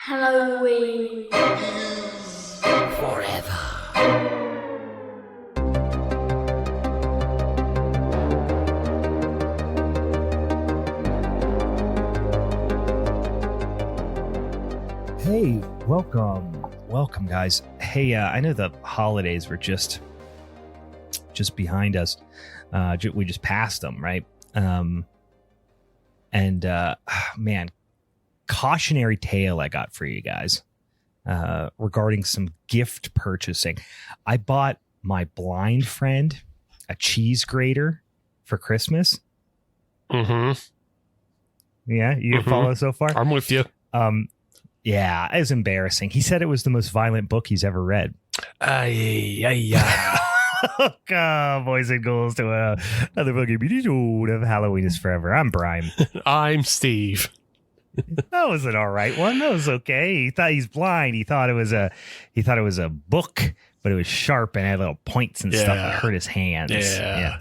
Halloween forever. Hey, welcome, guys. Hey, I know the holidays were just behind us. We just passed them, right? Man, cautionary tale I got for you guys regarding some gift purchasing. I bought my blind friend a cheese grater for Christmas. Mm-hmm. Yeah, you follow so far? I'm with you. Yeah, it was embarrassing. He said it was the most violent book he's ever read. Yeah. Oh, boys and girls, to another fucking episode of Halloween is Forever. I'm Brian. I'm Steve. That was an all right one. That was okay. He thought he's blind. He thought it was a book, but it was sharp and had little points and stuff that hurt his hands. Yeah.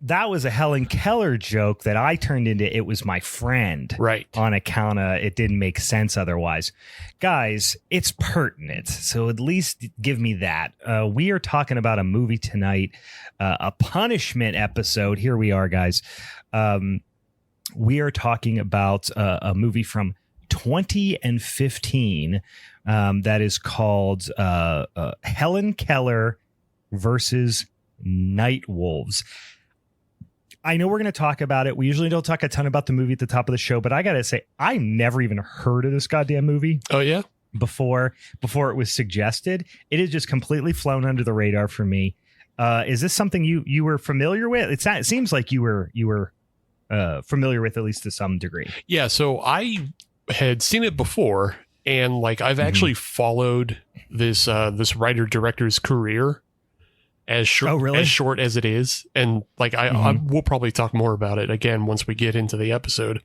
That was a Helen Keller joke that I turned into it was my friend. Right. On account of it didn't make sense otherwise. Guys, it's pertinent. So at least give me that. We are talking about a movie tonight, a punishment episode. Here we are, guys. We are talking about a movie from 2015 that is called Helen Keller versus Nightwolves. I know we're going to talk about it. We usually don't talk a ton about the movie at the top of the show, but I got to say, I never even heard of this goddamn movie. Oh, yeah? Before it was suggested. It has just completely flown under the radar for me. Is this something you were familiar with? It seems like you were familiar with, at least to some degree. Yeah, so I had seen it before, and like I've actually followed this writer-director's career as short as it is, and like I will probably talk more about it again once we get into the episode.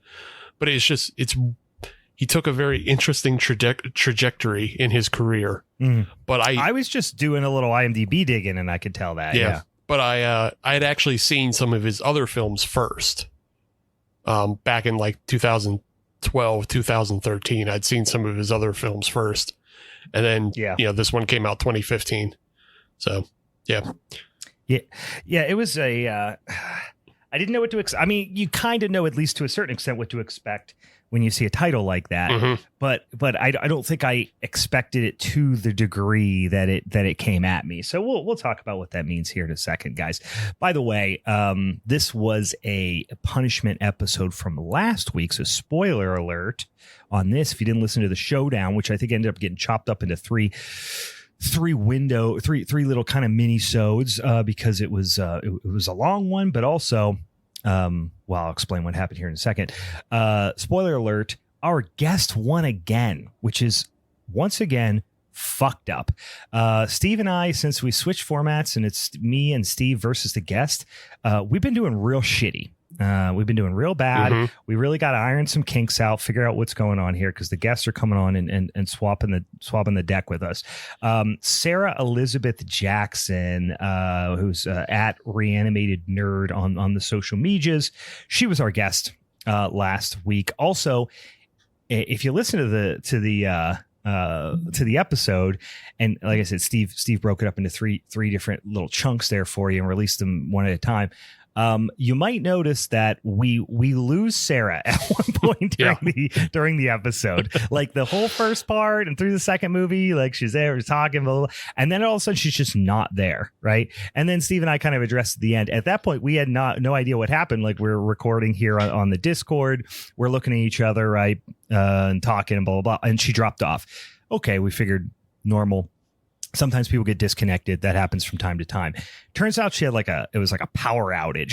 But he took a very interesting trajectory in his career. But I was just doing a little IMDb digging, and I could tell that. Yeah. But I had actually seen some of his other films first. Back in like 2012, 2013, I'd seen some of his other films first, and then this one came out 2015. So. Yeah. It was I didn't know what to expect. I mean, you kind of know, at least to a certain extent, what to expect when you see a title like that. But I don't think I expected it to the degree that it came at me. So we'll talk about what that means here in a second, guys. By the way, this was a punishment episode from last week. So spoiler alert on this. If you didn't listen to the showdown, which I think ended up getting chopped up into three little kind of mini-sodes because it was a long one, but also I'll explain what happened here in a second. Spoiler alert, our guest won again, which is once again fucked up. Steve and I, since we switched formats and it's me and Steve versus the guest, we've been doing real shitty. We've been doing real bad. We really got to iron some kinks out, figure out what's going on here, because the guests are coming on and swapping the deck with us. Sara Elizabeth Jackson, who's at ReAnimated Nerd on the social medias, she was our guest last week. Also, if you listen to the episode, and like I said, Steve broke it up into three different little chunks there for you and released them one at a time. You might notice that we lose Sara at one point during the episode, like the whole first part and through the second movie, like she's there, we're talking, blah, blah, blah, and then all of a sudden she's just not there, right? And then Steve and I kind of addressed at the end. At that point, we had no idea what happened. Like we're recording here on the Discord, we're looking at each other, right, and talking and blah blah blah, and she dropped off. Okay, we figured normal. Sometimes people get disconnected. That happens from time to time. Turns out she had it was like a power outage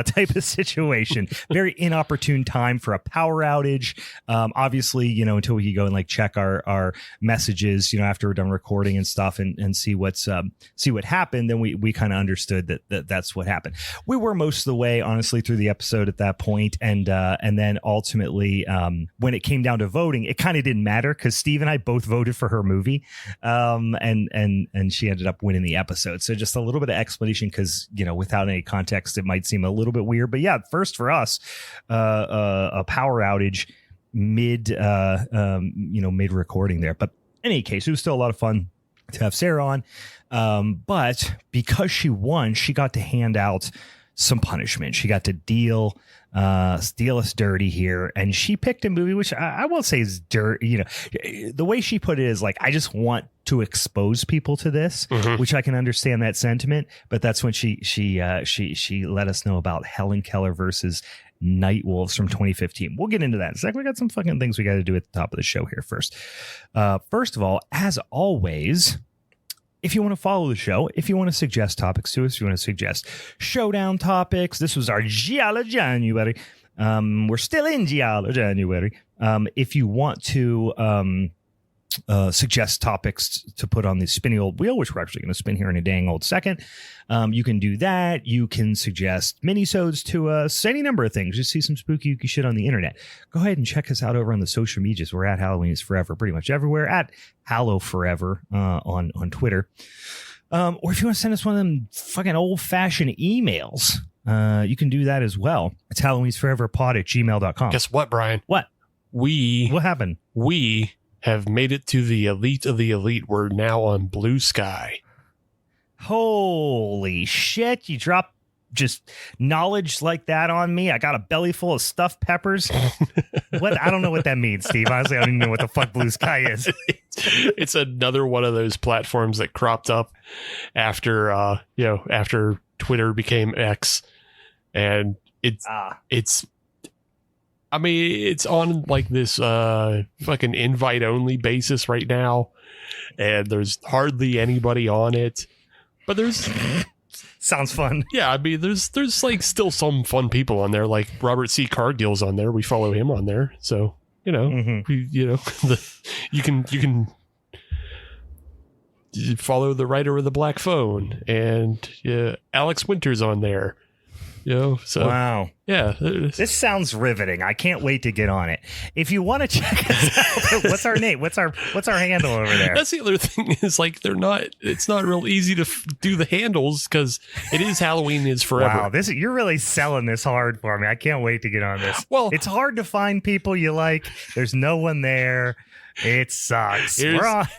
type of situation. Very inopportune time for a power outage. Obviously, until we could go and like check our messages, after we're done recording and stuff and see what happened. Then we kind of understood that's what happened. We were most of the way, honestly, through the episode at that point. And then ultimately, when it came down to voting, it kind of didn't matter because Steve and I both voted for her movie. And she ended up winning the episode. So just a little bit of explanation because, without any context, it might seem a little bit weird. But yeah, first for us, a power outage mid recording there. But in any case, it was still a lot of fun to have Sarah on. But because she won, she got to hand out some punishment. She got to deal us dirty here, and she picked a movie which I will say is dirty. The way she put it is like, I just want to expose people to this, which I can understand that sentiment. But that's when she let us know about Helen Keller versus Nightwolves from 2015. We'll get into that in a second. We got some fucking things we got to do at the top of the show here first. First of all, as always, if you want to follow the show, if you want to suggest topics to us, if you want to suggest showdown topics, this was our Giallo January. We're still in Giallo January. If you want to suggest topics to put on the spinny old wheel, which we're actually going to spin here in a dang old second, you can do that. You can suggest minisodes to us, any number of things. Just see some spooky shit on the internet. Go ahead and check us out over on the social medias. We're at Halloween is Forever pretty much everywhere, at Hallow Forever on Twitter. Or if you want to send us one of them fucking old-fashioned emails, you can do that as well. It's Halloween'sForeverPod@gmail.com. Guess what, Brian? What happened? We have made it to the elite of the elite. We're now on Blue Sky. Holy shit. You dropped just knowledge like that on me. I got a belly full of stuffed peppers. What? I don't know what that means, Steve. Honestly, I don't even know what the fuck Blue Sky is. It's another one of those platforms that cropped up after Twitter became X, and it's on like this fucking invite only basis right now, and there's hardly anybody on it. But there's sounds fun. Yeah, I mean there's like still some fun people on there, like Robert C. Cargill's on there. We follow him on there. So, you can follow the writer of the Black Phone, and Alex Winter's on there. So wow. Yeah. This sounds riveting. I can't wait to get on it. If you want to check us out, what's our name? What's our handle over there? That's the other thing is like it's not real easy to do the handles because it is Halloween is Forever. Wow, you're really selling this hard for me. I can't wait to get on this. Well, it's hard to find people you like. There's no one there. It sucks.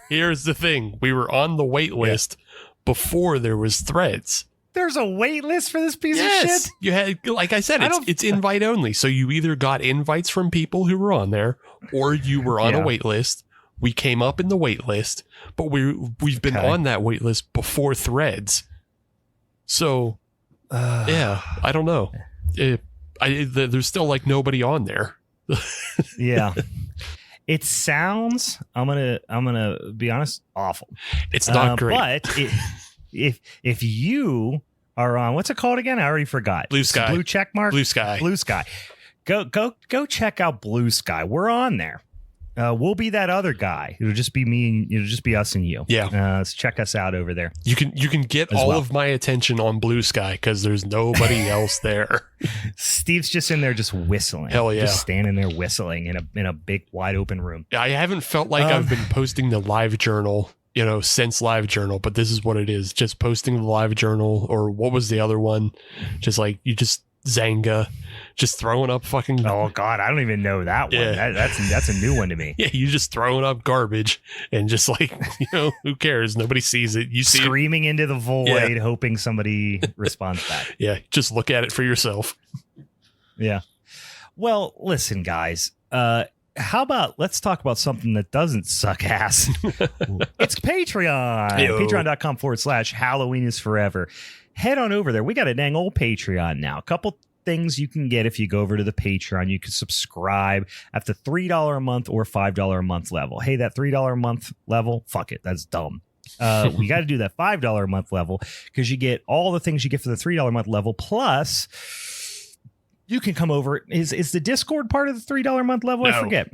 Here's the thing. We were on the wait list before there was Threads. There's a wait list for this piece of shit? You had, like I said, it's invite only. So you either got invites from people who were on there, or you were on a wait list. We came up in the wait list, but we've been on that wait list before Threads. So, I don't know. There's still like nobody on there. Yeah. It sounds, I'm gonna be honest, awful. It's not great. But if you are on, what's it called again? I already forgot. Blue Sky. Blue check mark? Blue Sky. Blue Sky. Go check out Blue Sky. We're on there. We'll be that other guy. It'll just be me. It'll just be us and you. Yeah. So check us out over there. You can get all of my attention on Blue Sky because there's nobody else there. Steve's just in there just whistling. Hell yeah. Just standing there whistling in a big wide open room. I haven't felt like I've been posting the live journal, since live journal, but this is what it is. Just posting the live journal, or what was the other one? Just like Zanga, just throwing up fucking. Oh God, I don't even know that one. Yeah. That's a new one to me. Yeah, you just throwing up garbage and just like who cares? Nobody sees it. You see screaming into the void, hoping somebody responds back. Yeah, just look at it for yourself. Yeah. Well, listen, guys. How about let's talk about something that doesn't suck ass. It's Patreon. Patreon.com/Halloween is Forever. Head on over there. We got a dang old Patreon now. A couple things you can get if you go over to the Patreon. You can subscribe at the $3 a month or $5 a month level. Hey, that $3 a month level, fuck it. That's dumb. We got to do that $5 a month level because you get all the things you get for the $3 a month level. Plus, you can come over. Is the Discord part of the $3 a month level? No. I forget.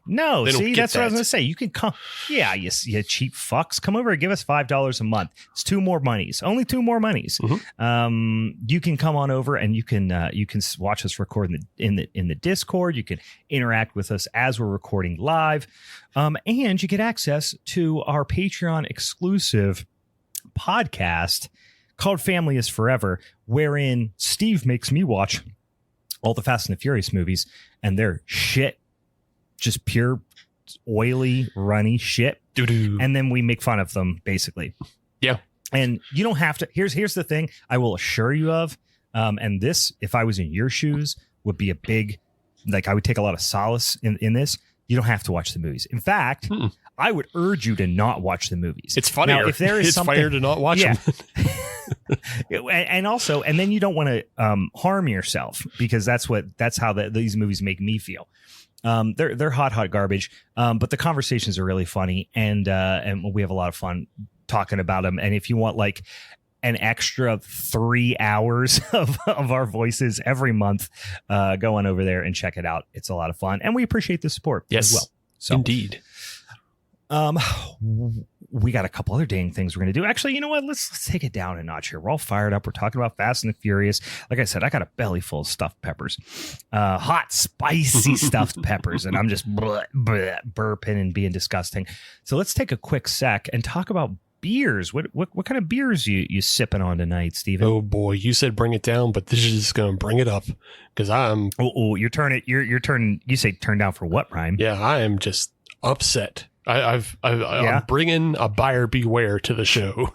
No. See, that's what I was going to say. You can come. Yeah, you cheap fucks. Come over and give us $5 a month. It's two more monies. Only two more monies. Mm-hmm. You can come on over and you can watch us record in the Discord. You can interact with us as we're recording live, and you get access to our Patreon exclusive podcast called Family is Forever, wherein Steve makes me watch all the Fast and the Furious movies, and they're shit just pure oily, runny shit. Doo-doo. And then we make fun of them, basically. Yeah. And you don't have to. Here's the thing I will assure you of. And this, if I was in your shoes, would be a big, like, I would take a lot of solace in this. You don't have to watch the movies. In fact, I would urge you to not watch the movies. It's funnier. Now, if there is it's funnier to not watch them. And also, and then you don't want to harm yourself, because that's how these movies make me feel. They're hot garbage. But the conversations are really funny, and we have a lot of fun talking about them. And if you want like an extra 3 hours of our voices every month, go on over there and check it out. It's a lot of fun, and we appreciate the support as well. So, indeed. We got a couple other dang things we're going to do. Actually, you know what? Let's take it down a notch here. We're all fired up. We're talking about Fast and the Furious. Like I said, I got a belly full of stuffed peppers, hot, spicy stuffed peppers, and I'm just burping and being disgusting. So let's take a quick sec and talk about beers. What kind of beers you sipping on tonight, Steven? Oh boy, you said bring it down, but this is just going to bring it up, because I'm. Oh, your turn. Your turn. You say turn down for what, Ryan? Yeah, I am just upset. I'm bringing a buyer beware to the show.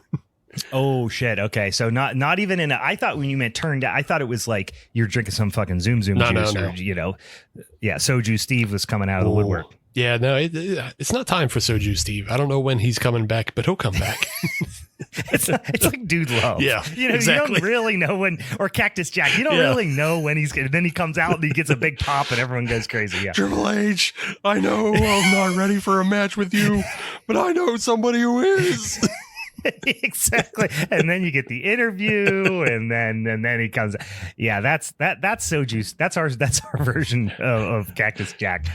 Oh shit. Okay, so not even in. I thought when you meant turned down, I thought it was like you're drinking some fucking Zoom juice, no. Or Soju Steve was coming out of the woodwork. Yeah, no, it's not time for Soju Steve. I don't know when he's coming back, but he'll come back. It's like Dude Low. Yeah, exactly. You don't really know when, or Cactus Jack. You don't really know when he's going to. Then he comes out and he gets a big pop and everyone goes crazy. Yeah. Triple H, I know I'm not ready for a match with you, but I know somebody who is. Exactly. And then you get the interview, and then he comes. Yeah, that's Soju. That's our version of Cactus Jack.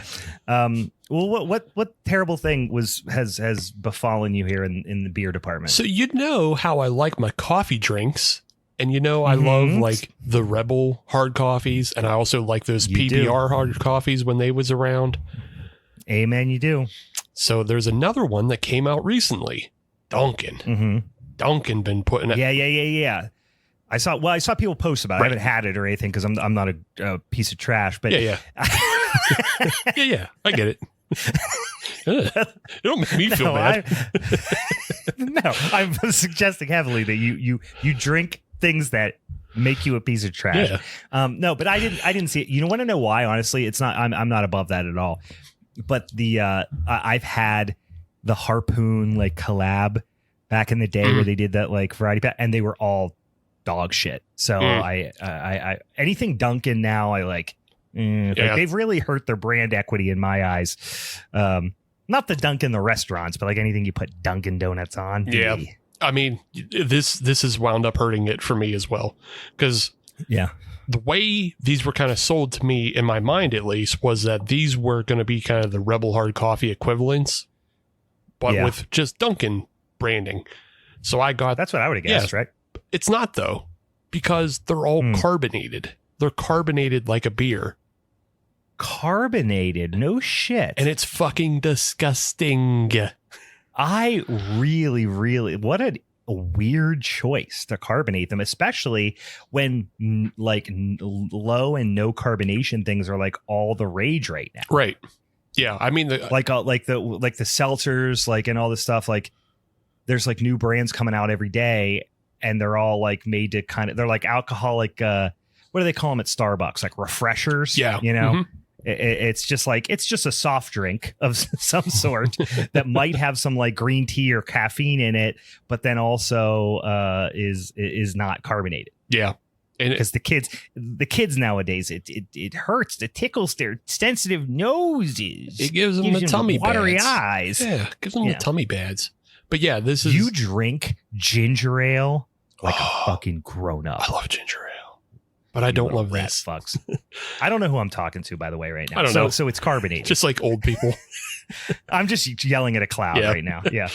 Well, what terrible thing has befallen you here in the beer department? So you know how I like my coffee drinks, and I love like the Rebel hard coffees, and I also like those PBR hard coffees when they was around. Amen, you do. So there's another one that came out recently. Dunkin'. Dunkin' been putting it. Yeah. I saw people post about it. I haven't had it or anything because I'm not a piece of trash. But yeah. Yeah. I get it. It don't make me feel bad. I'm suggesting heavily that you drink things that make you a piece of trash. Yeah. No, but I didn't see it. You want to know why? Honestly, it's not. I'm not above that at all. But I've had the Harpoon like collab back in the day where they did that like variety pack, and they were all dog shit. So I anything Dunkin' now I like. Like they've really hurt their brand equity in my eyes. Not the Dunkin' the restaurants, but like anything you put Dunkin' Donuts on. Yeah, I mean this has wound up hurting it for me as well, because the way these were kind of sold to me in my mind at least was that these were going to be kind of the Rebel hard coffee equivalents, but with just Dunkin' branding. So I got that's what I would have guessed, right? It's not though, because they're all carbonated. They're carbonated like a beer. Carbonated? No shit. And it's fucking disgusting. I really, what a weird choice to carbonate them, especially when like low and no carbonation things are like all the rage right now. Right. Yeah. I mean, the seltzers, like, and all this stuff, like there's like new brands coming out every day, and they're all like made to they're like alcoholic, what do they call them at Starbucks? Like refreshers. Yeah. It's just a soft drink of some sort that might have some like green tea or caffeine in it, but then also is not carbonated. Yeah. Because the kids nowadays, it hurts, it tickles their sensitive noses. It gives them the tummy watery bads. eyes. Yeah, it gives them the tummy bads. But yeah, this is... You drink ginger ale like a fucking grown up. I love ginger ale, but I don't love this. Fucks. I don't know who I'm talking to, by the way, right now. I don't know. So it's carbonated. Just like old people. I'm just yelling at a cloud right now. Yeah.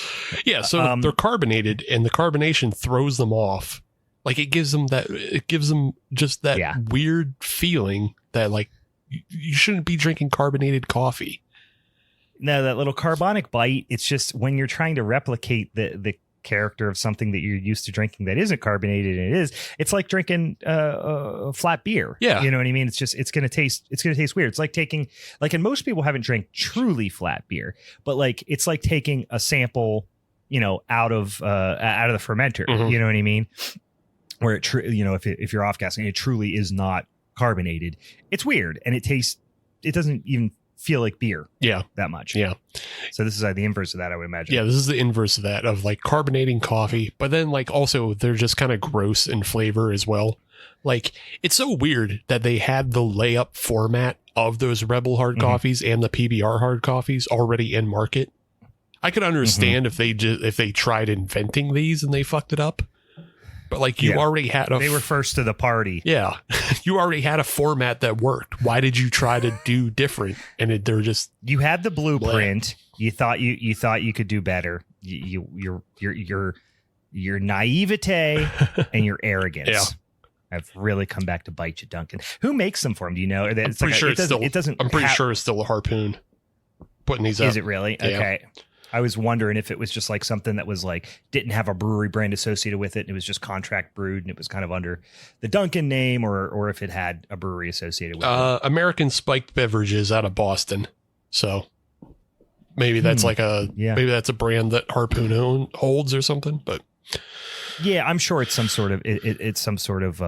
Yeah. So they're carbonated, and the carbonation throws them off. Like it gives them just that weird feeling that like you shouldn't be drinking carbonated coffee. No, that little carbonic bite. It's just when you're trying to replicate the character of something that you're used to drinking that isn't carbonated, and it's like drinking flat beer. Yeah. You know what I mean? It's going to taste weird. It's like taking, like, and most people haven't drank truly flat beer, but like, it's like taking a sample, out of the fermenter, you know what I mean? Where if you're off gassing, it truly is not carbonated. It's weird. And it doesn't even feel like beer that much. Yeah. So this is like the inverse of that, I would imagine. Yeah, this is the inverse of that, of like carbonating coffee, but then like also they're just kind of gross in flavor as well. Like, it's so weird that they had the layup format of those Rebel hard coffees and the PBR hard coffees already in market. I could understand if they tried inventing these and they fucked it up. But like, you already had they were first to the party. Yeah. You already had a format that worked. Why did you try to do different? And they're just, you had the blueprint. You thought you could do better. Your naivete and your arrogance have really come back to bite you, Duncan. Who makes them for him? Do you know? I'm pretty sure it's still a Harpoon putting these up. Is it really? Yeah. Okay. I was wondering if it was just like something that was like, didn't have a brewery brand associated with it, and it was just contract brewed and it was kind of under the Duncan name, or if it had a brewery associated with it. American Spiked Beverages out of Boston. So maybe that's maybe that's a brand that Harpoon holds or something, but yeah, I'm sure it's some sort of it's some sort of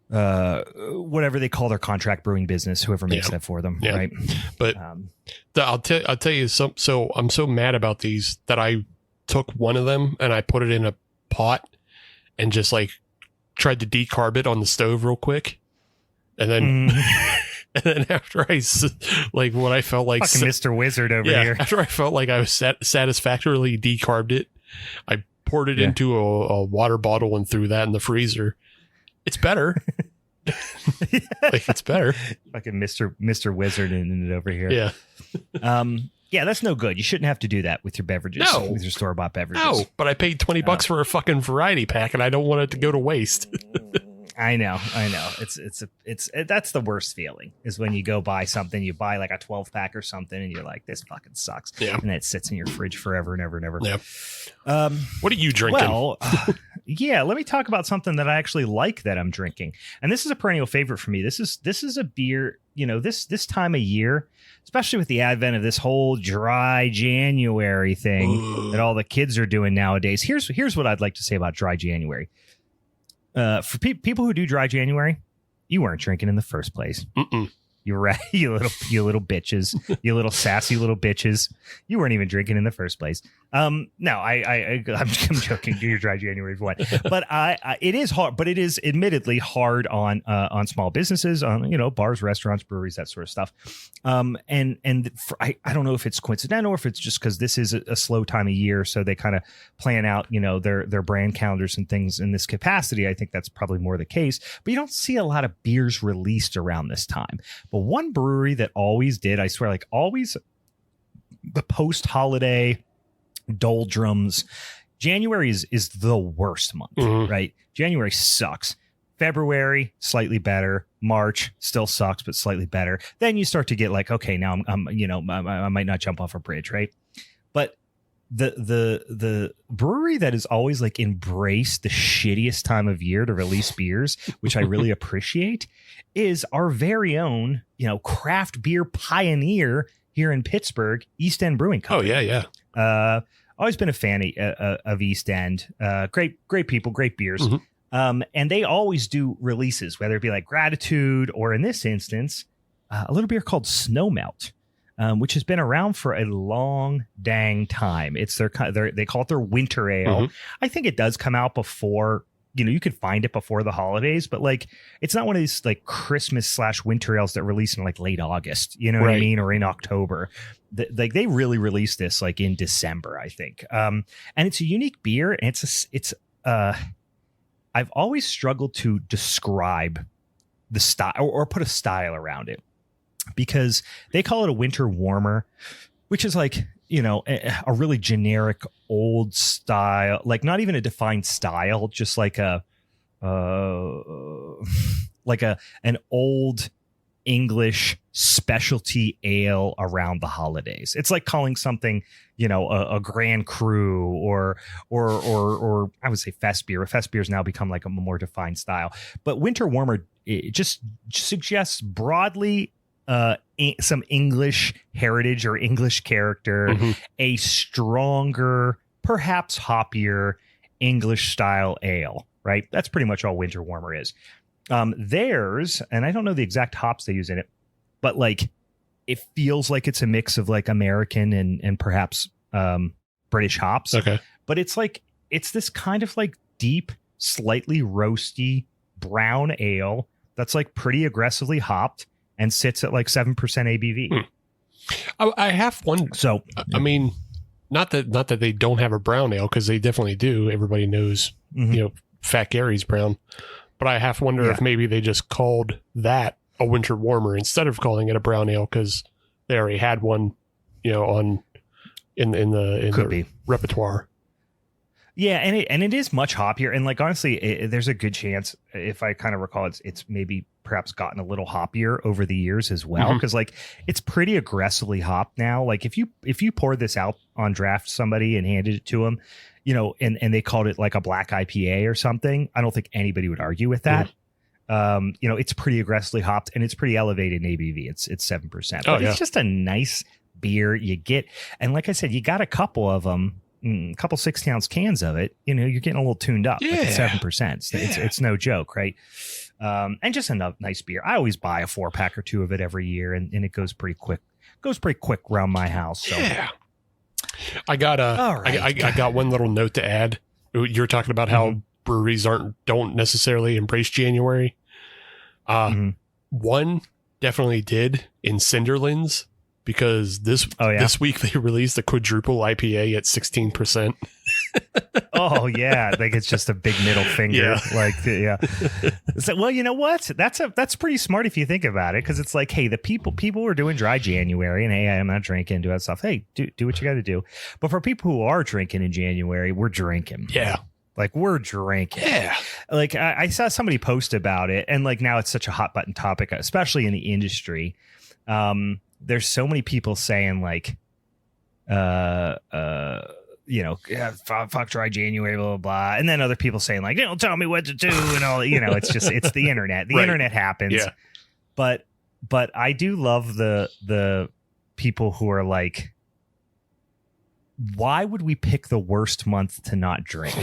whatever they call their contract brewing business, whoever makes that for them, right? But I'll tell you so I'm so mad about these that I took one of them and I put it in a pot and just like tried to decarb it on the stove real quick, and then and then after I like what I felt like fucking Mr. Wizard over here, after I felt like I was satisfactorily decarbed it, I poured it into a water bottle and threw that in the freezer. It's better. Like, it's better. Fucking Mr. Wizard in it over here. Yeah. Yeah, that's no good. You shouldn't have to do that with your beverages. No. With your store-bought beverages. No, but I paid $20 for a fucking variety pack, and I don't want it to go to waste. I know. It's that's the worst feeling, is when you go buy something, you buy like a 12-pack or something, and you're like, this fucking sucks. Yeah. And then it sits in your fridge forever and ever and ever. Yeah. What are you drinking? Well, yeah, let me talk about something that I actually like that I'm drinking. And this is a perennial favorite for me. This is a beer, this time of year, especially with the advent of this whole dry January thing that all the kids are doing nowadays. Here's what I'd like to say about dry January. For people who do dry January, you weren't drinking in the first place. You're right, you little bitches, you little sassy little bitches. You weren't even drinking in the first place. No, I'm joking. Do your dry January for what? But it is hard. But it is admittedly hard on small businesses, on bars, restaurants, breweries, that sort of stuff. I don't know if it's coincidental or if it's just because this is a slow time of year, so they kind of plan out their brand calendars and things in this capacity. I think that's probably more the case. But you don't see a lot of beers released around this time. But one brewery that always did, I swear, like always, the post-holiday doldrums. January is the worst month, right? January sucks. February, slightly better. March still sucks, but slightly better. Then you start to get like, okay, now I might not jump off a bridge, right? But the brewery that is always like embrace the shittiest time of year to release beers, which I really appreciate, is our very own, craft beer pioneer here in Pittsburgh, East End Brewing Company. Oh yeah. Always been a fan of East End. Great people, great beers. And they always do releases, whether it be like Gratitude or in this instance, a little beer called Snowmelt. Which has been around for a long dang time. It's they call it their winter ale. I think it does come out before, you could find it before the holidays, but like, it's not one of these like Christmas / winter ales that release in like late August, what I mean? Or in October. They really released this like in December, I think. And it's a unique beer. And it's I've always struggled to describe the style or put a style around it, because they call it a winter warmer, which is like, a really generic old style, like not even a defined style, just like an old English specialty ale around the holidays. It's like calling something, a Grand Cru or I would say fest beer. Fest beer has now become like a more defined style. But Winter Warmer, it just suggests broadly some English heritage or English character, a stronger, perhaps hoppier English style ale, right? That's pretty much all Winter Warmer is. Theirs, and I don't know the exact hops they use in it, but like it feels like it's a mix of like American and perhaps British hops. Okay. But it's this kind of like deep, slightly roasty brown ale that's like pretty aggressively hopped and sits at like 7% ABV. I have one. So, I mean, not that they don't have a brown ale, because they definitely do. Everybody knows, Fat Gary's brown. But I half wonder if maybe they just called that a Winter Warmer instead of calling it a brown ale, because they already had one, in the repertoire. Yeah, and it is much hoppier, and like honestly, there's a good chance, if I kind of recall, it's maybe perhaps gotten a little hoppier over the years as well, because like it's pretty aggressively hopped now. Like if you poured this out on draft somebody and handed it to them, and they called it like a black IPA or something, I don't think anybody would argue with that. It's pretty aggressively hopped and it's pretty elevated in ABV. It's 7%. But it's just a nice beer you get, and like I said, you got a couple of them. A couple 16-ounce cans of it, you're getting a little tuned up. Yeah. 7%. It's no joke, right? And just a nice beer. I always buy a 4-pack or 2 of it every year, and it goes pretty quick. Around my house. So. Yeah. I got I got one little note to add. You're talking about how breweries don't necessarily embrace January. One definitely did in Cinderlands, because this week they released a quadruple IPA at 16%. Oh yeah, like it's just a big middle finger. Yeah. So, well, you know what? That's pretty smart if you think about it, because it's like, hey, the people were doing dry January, and hey, I'm not drinking, do that stuff. Hey, do what you got to do. But for people who are drinking in January, we're drinking. Yeah. Like we're drinking. Yeah. Like I saw somebody post about it, and like now it's such a hot button topic, especially in the industry. There's so many people saying like, fuck dry January, blah, blah, blah. And then other people saying like, don't tell me what to do and all, it's the internet. The internet happens. Yeah. But I do love the people who are like, why would we pick the worst month to not drink?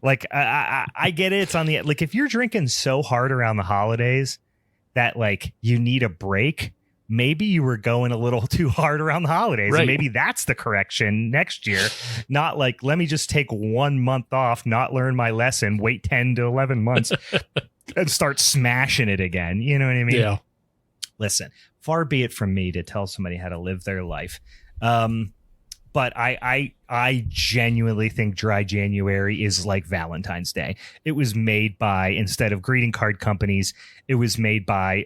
Like, I get it. It's on the, like, if you're drinking so hard around the holidays that like you need a break, maybe you were going a little too hard around the holidays. Right. And maybe that's the correction next year. Not like, let me just take 1 month off, not learn my lesson, wait 10 to 11 months and start smashing it again. You know what I mean? Yeah. Listen, far be it from me to tell somebody how to live their life. But I genuinely think dry January is like Valentine's Day. It was made by, instead of greeting card companies, it was made by,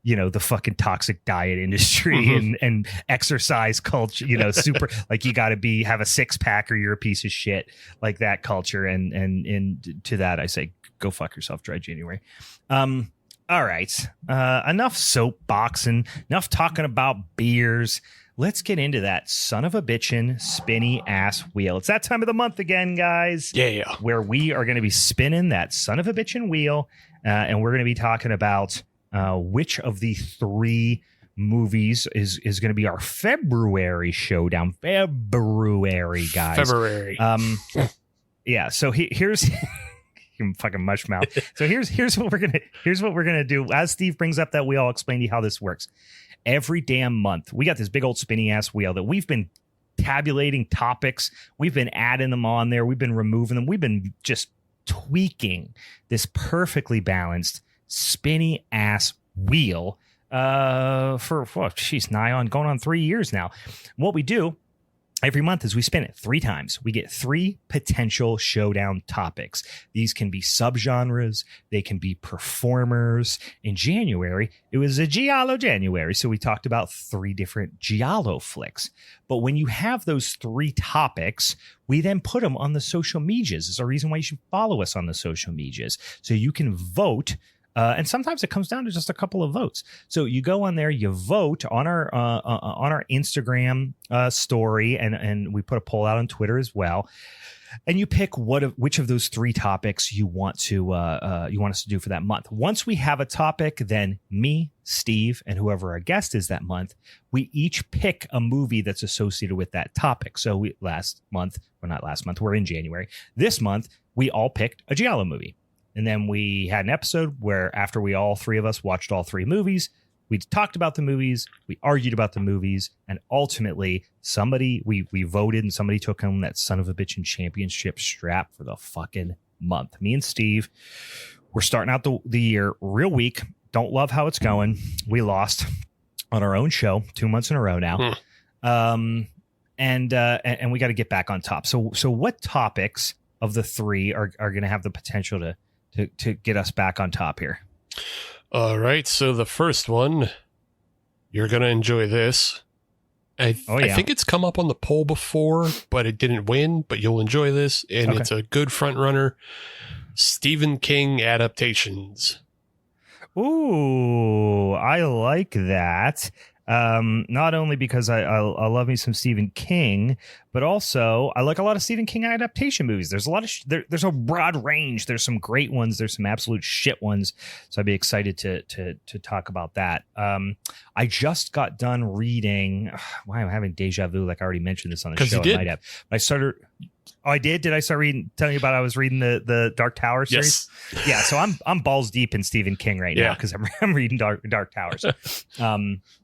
the fucking toxic diet industry and exercise culture, super like you got to have a 6-pack or you're a piece of shit, like that culture. And to that, I say, go fuck yourself, dry January. All right. Enough soapboxing, enough talking about beers. Let's get into that son of a bitchin' spinny ass wheel. It's that time of the month again, guys. Yeah. Where we are going to be spinning that son of a bitchin' wheel. And we're going to be talking about which of the 3 movies is going to be our February showdown. February, guys. February. Yeah. So here's you fucking mush mouth. So here's what we're gonna do. As Steve brings up that wheel, I'll explain to you how this works. Every damn month, we got this big old spinning ass wheel that we've been tabulating topics. We've been adding them on there. We've been removing them. We've been just tweaking this perfectly balanced spinny ass wheel for nigh on going on 3 years now. What we do every month is we spin it 3 times. We get 3 potential showdown topics. These can be subgenres. They can be performers. In January, it was a Giallo January, so we talked about 3 different Giallo flicks. But when you have those 3 topics, we then put them on the social medias. There's a reason why you should follow us on the social medias, so you can vote And sometimes it comes down to just a couple of votes. So you go on there, you vote on our Instagram story, and we put a poll out on Twitter as well. And you pick which of those 3 topics you want us to do for that month. Once we have a topic, then me, Steve, and whoever our guest is that month, we each pick a movie that's associated with that topic. So we're in January. This month, we all picked a Giallo movie. And then we had an episode where after all 3 of us watched all 3 movies, we talked about the movies, we argued about the movies, and ultimately we voted and somebody took home that son of a bitchin' championship strap for the fucking month. Me and Steve, we're starting out the year real weak. Don't love how it's going. We lost on our own show 2 months in a row now. And we got to get back on top. So what topics of the 3 are going to have the potential to get us back on top here? All right, so the first one, you're going to enjoy this. I think it's come up on the poll before, but it didn't win, but you'll enjoy this, and It's a good front runner. Stephen King adaptations. Ooh, I like that. Not only because I love me some Stephen King, but also I like a lot of Stephen King adaptation movies. There's a lot of there's a broad range. There's some great ones. There's some absolute shit ones. So I'd be excited to talk about that. I just got done reading. Why am I having deja vu? Like I already mentioned this on the show. I might have. I started. Oh, I did. Did I start telling you about? I was reading the Dark Tower series. Yes. Yeah. So I'm balls deep in Stephen King right now because I'm reading Dark Towers.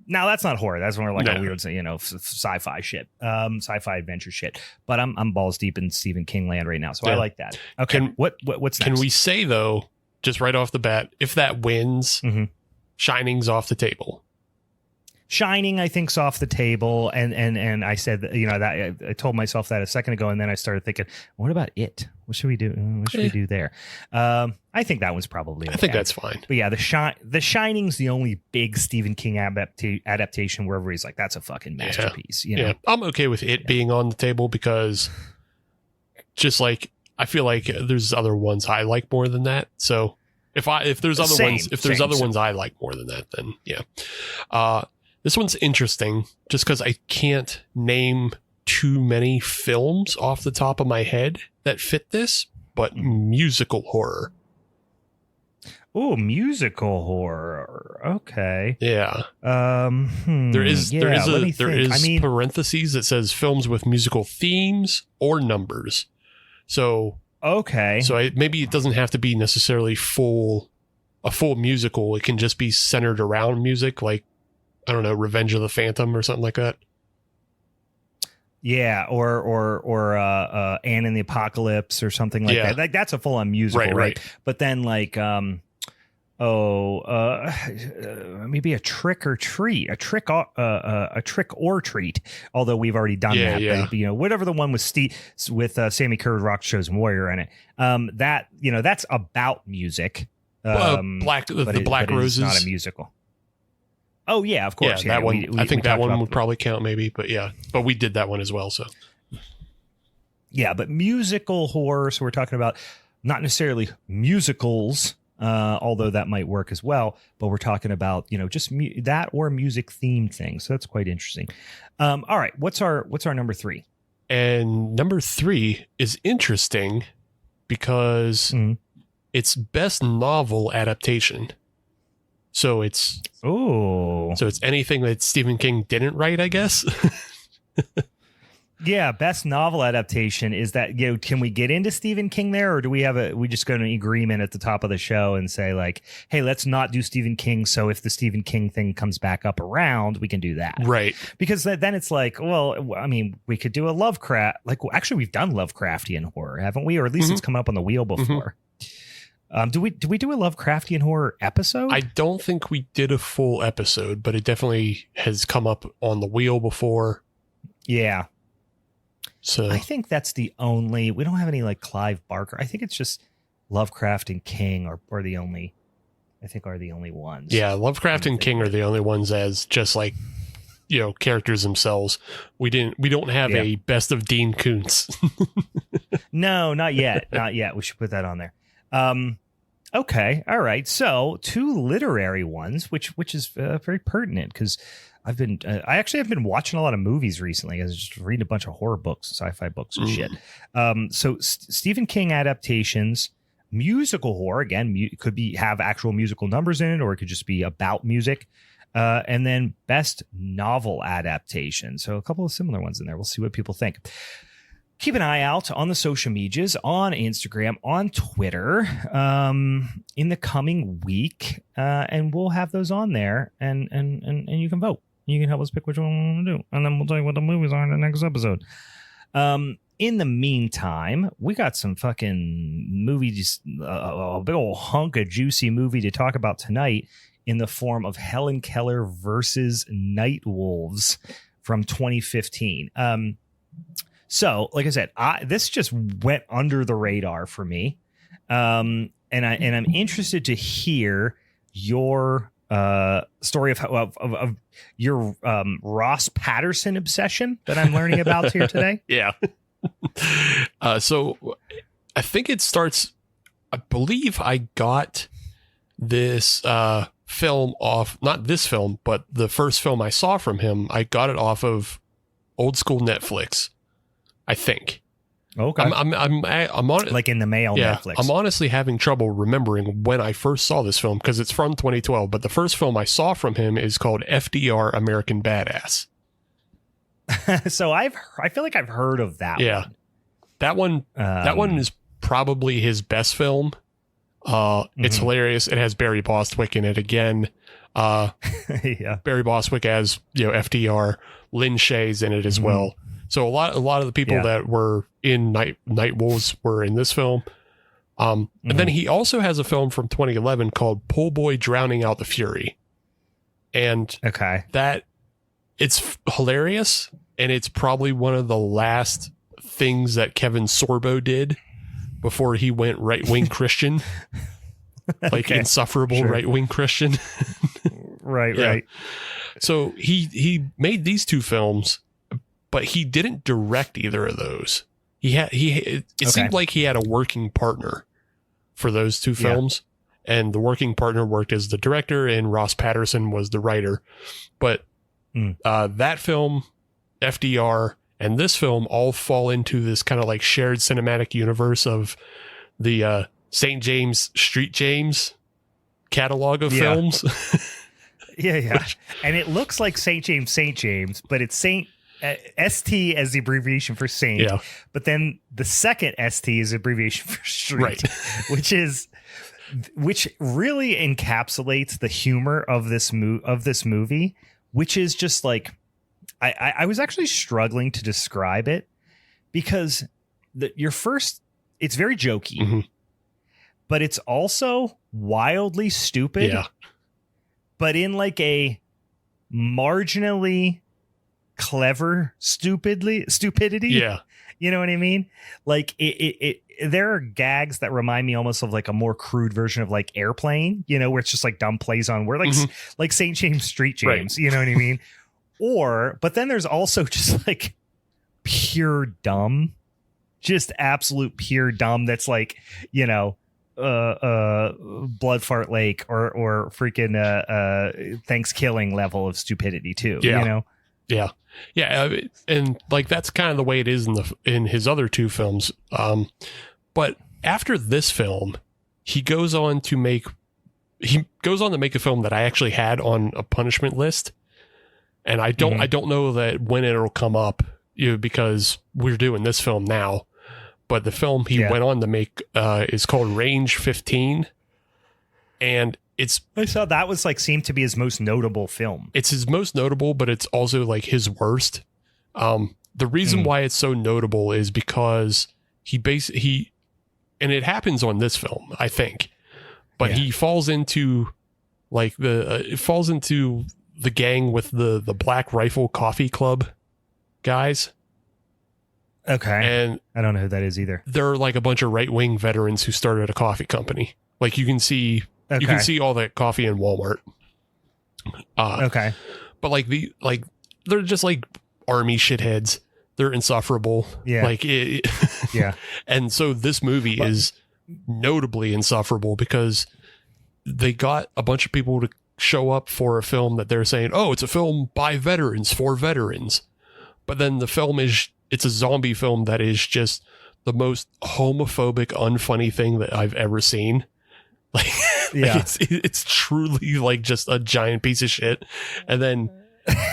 Now that's not horror. That's more like a weird, sci-fi shit, sci-fi adventure shit. But I'm balls deep in Stephen King land right now, so I like that. Okay, what's next? Can we say though, just right off the bat, if that wins, Shining's off the table. Shining, I think's off the table, and I said that I told myself that a second ago, and then I started thinking, what about it? What should we do? What should we do there? I think that one's probably okay. I think that's fine. But yeah, the Shining's the only big Stephen King adaptation wherever he's like, that's a fucking masterpiece. Yeah, I'm okay with it being on the table because just like I feel like there's other ones I like more than that. So if there's other ones I like more than that, then yeah. This one's interesting just because I can't name too many films off the top of my head that fit this, but musical horror. Oh, musical horror. Okay. Yeah. There is parentheses that says films with musical themes or numbers. So okay. So maybe it doesn't have to be necessarily a full musical. It can just be centered around music, like I don't know, Revenge of the Phantom or something like that. Yeah, or Anne and the Apocalypse or something like that. Like that's a full on musical, right? But then like maybe a Trick or Treat, a Trick or Treat. Although we've already done that, but, whatever the one with Sammy Kerr, Rock Chosen Warrior in it. That's about music. Black Roses, not a musical. Oh yeah, of course. Yeah, that one. I think that one would probably count, maybe. But but we did that one as well. So yeah, but musical horror. So we're talking about not necessarily musicals, although that might work as well. But we're talking about just that or music themed things. So that's quite interesting. All right, what's our number 3? And number 3 is interesting because it's best novel adaptation. So it's anything that Stephen King didn't write, I guess. Yeah, best novel adaptation is that can we get into Stephen King there, or do we just go to an agreement at the top of the show and say like, hey, let's not do Stephen King, so if the Stephen King thing comes back up around, we can do that. Right. Because then it's like, well, I mean, we could do a Lovecraft, actually we've done Lovecraftian horror, haven't we? Or at least it's come up on the wheel before. Do we do a Lovecraftian horror episode? I don't think we did a full episode, but it definitely has come up on the wheel before. Yeah. So I think that's the only. We don't have any like Clive Barker. I think it's just Lovecraft and King are the only. I think are the only ones. Yeah, Lovecraft and King are the only ones as just like characters themselves. We don't have a best of Dean Koontz. No, not yet. Not yet. We should put that on there. Okay. All right. So 2 literary ones, which is very pertinent because I actually have been watching a lot of movies recently. I was just reading a bunch of horror books, sci-fi books and shit. So Stephen King adaptations, musical horror, again, could have actual musical numbers in it, or it could just be about music. And then best novel adaptation. So a couple of similar ones in there. We'll see what people think. Keep an eye out on the social medias, on Instagram, on Twitter, in the coming week, and we'll have those on there, and you can vote. You can help us pick which one we want to do, and then we'll tell you what the movies are in the next episode. In the meantime, we got some fucking movies, a big old hunk of juicy movie to talk about tonight in the form of Helen Keller versus Nightwolves from 2015. So, like I said, this just went under the radar for me, and I'm interested to hear your story of your Ross Patterson obsession that I'm learning about here today. Yeah. So I think it starts. I believe I got this film off, not this film, but the first film I saw from him. I got it off of old school Netflix, I think. Okay. I'm on it, like in the mail. Yeah, Netflix. I'm honestly having trouble remembering when I first saw this film because it's from 2012. But the first film I saw from him is called FDR American Badass. So I feel like I've heard of that. Yeah, one. That one is probably his best film. It's hilarious. It has Barry Bostwick in it again. Yeah. Barry Bostwick as FDR. Lynn Shay's in it as well. So a lot of the people that were in Nightwolves were in this film. And then he also has a film from 2011 called Pool Boy Drowning Out the Fury. And that it's hilarious. And it's probably one of the last things that Kevin Sorbo did before he went right-wing Christian. Like insufferable right-wing Christian. Right. So he made these 2 films, but he didn't direct either of those. It seemed like he had a working partner for those 2 films, and the working partner worked as the director, and Ross Patterson was the writer. But that film, FDR, and this film all fall into this kind of like shared cinematic universe of the St. James Street James catalog of films. Yeah. And it looks like St. James, but it's ST as the abbreviation for Saint. Yeah. But then the second ST is abbreviation for Street, right. which really encapsulates the humor of this movie, which is just like, I was actually struggling to describe it because it's very jokey, but it's also wildly stupid. Yeah. But in like a marginally clever stupidity. Yeah. You know what I mean? Like there are gags that remind me almost of like a more crude version of like Airplane, where it's just like dumb plays on word, like St. James Street James, you know what I mean? But then there's also just like pure dumb, just absolute pure dumb. That's like, Blood Fart Lake or freaking Thanksgiving level of stupidity too. Yeah. And like that's kind of the way it is in his other 2 films. But after this film, he goes on to make a film that I actually had on a punishment list, and I don't know that when it'll come up, because we're doing this film now. But the film he went on to make is called Range 15, and I saw that was like seemed to be his most notable film. It's his most notable, but it's also like his worst. The reason why it's so notable is because and it happens on this film, I think, but he falls into like the gang with the Black Rifle Coffee Club guys. Okay. And I don't know who that is either. They're like a bunch of right-wing veterans who started a coffee company. Like you can see all that coffee in Walmart. But they're just like army shitheads. They're insufferable. Yeah. And so this movie is notably insufferable because they got a bunch of people to show up for a film that they're saying, oh, it's a film by veterans for veterans. But then the film it's a zombie film that is just the most homophobic, unfunny thing that I've ever seen. Like, yeah, it's truly like just a giant piece of shit. And then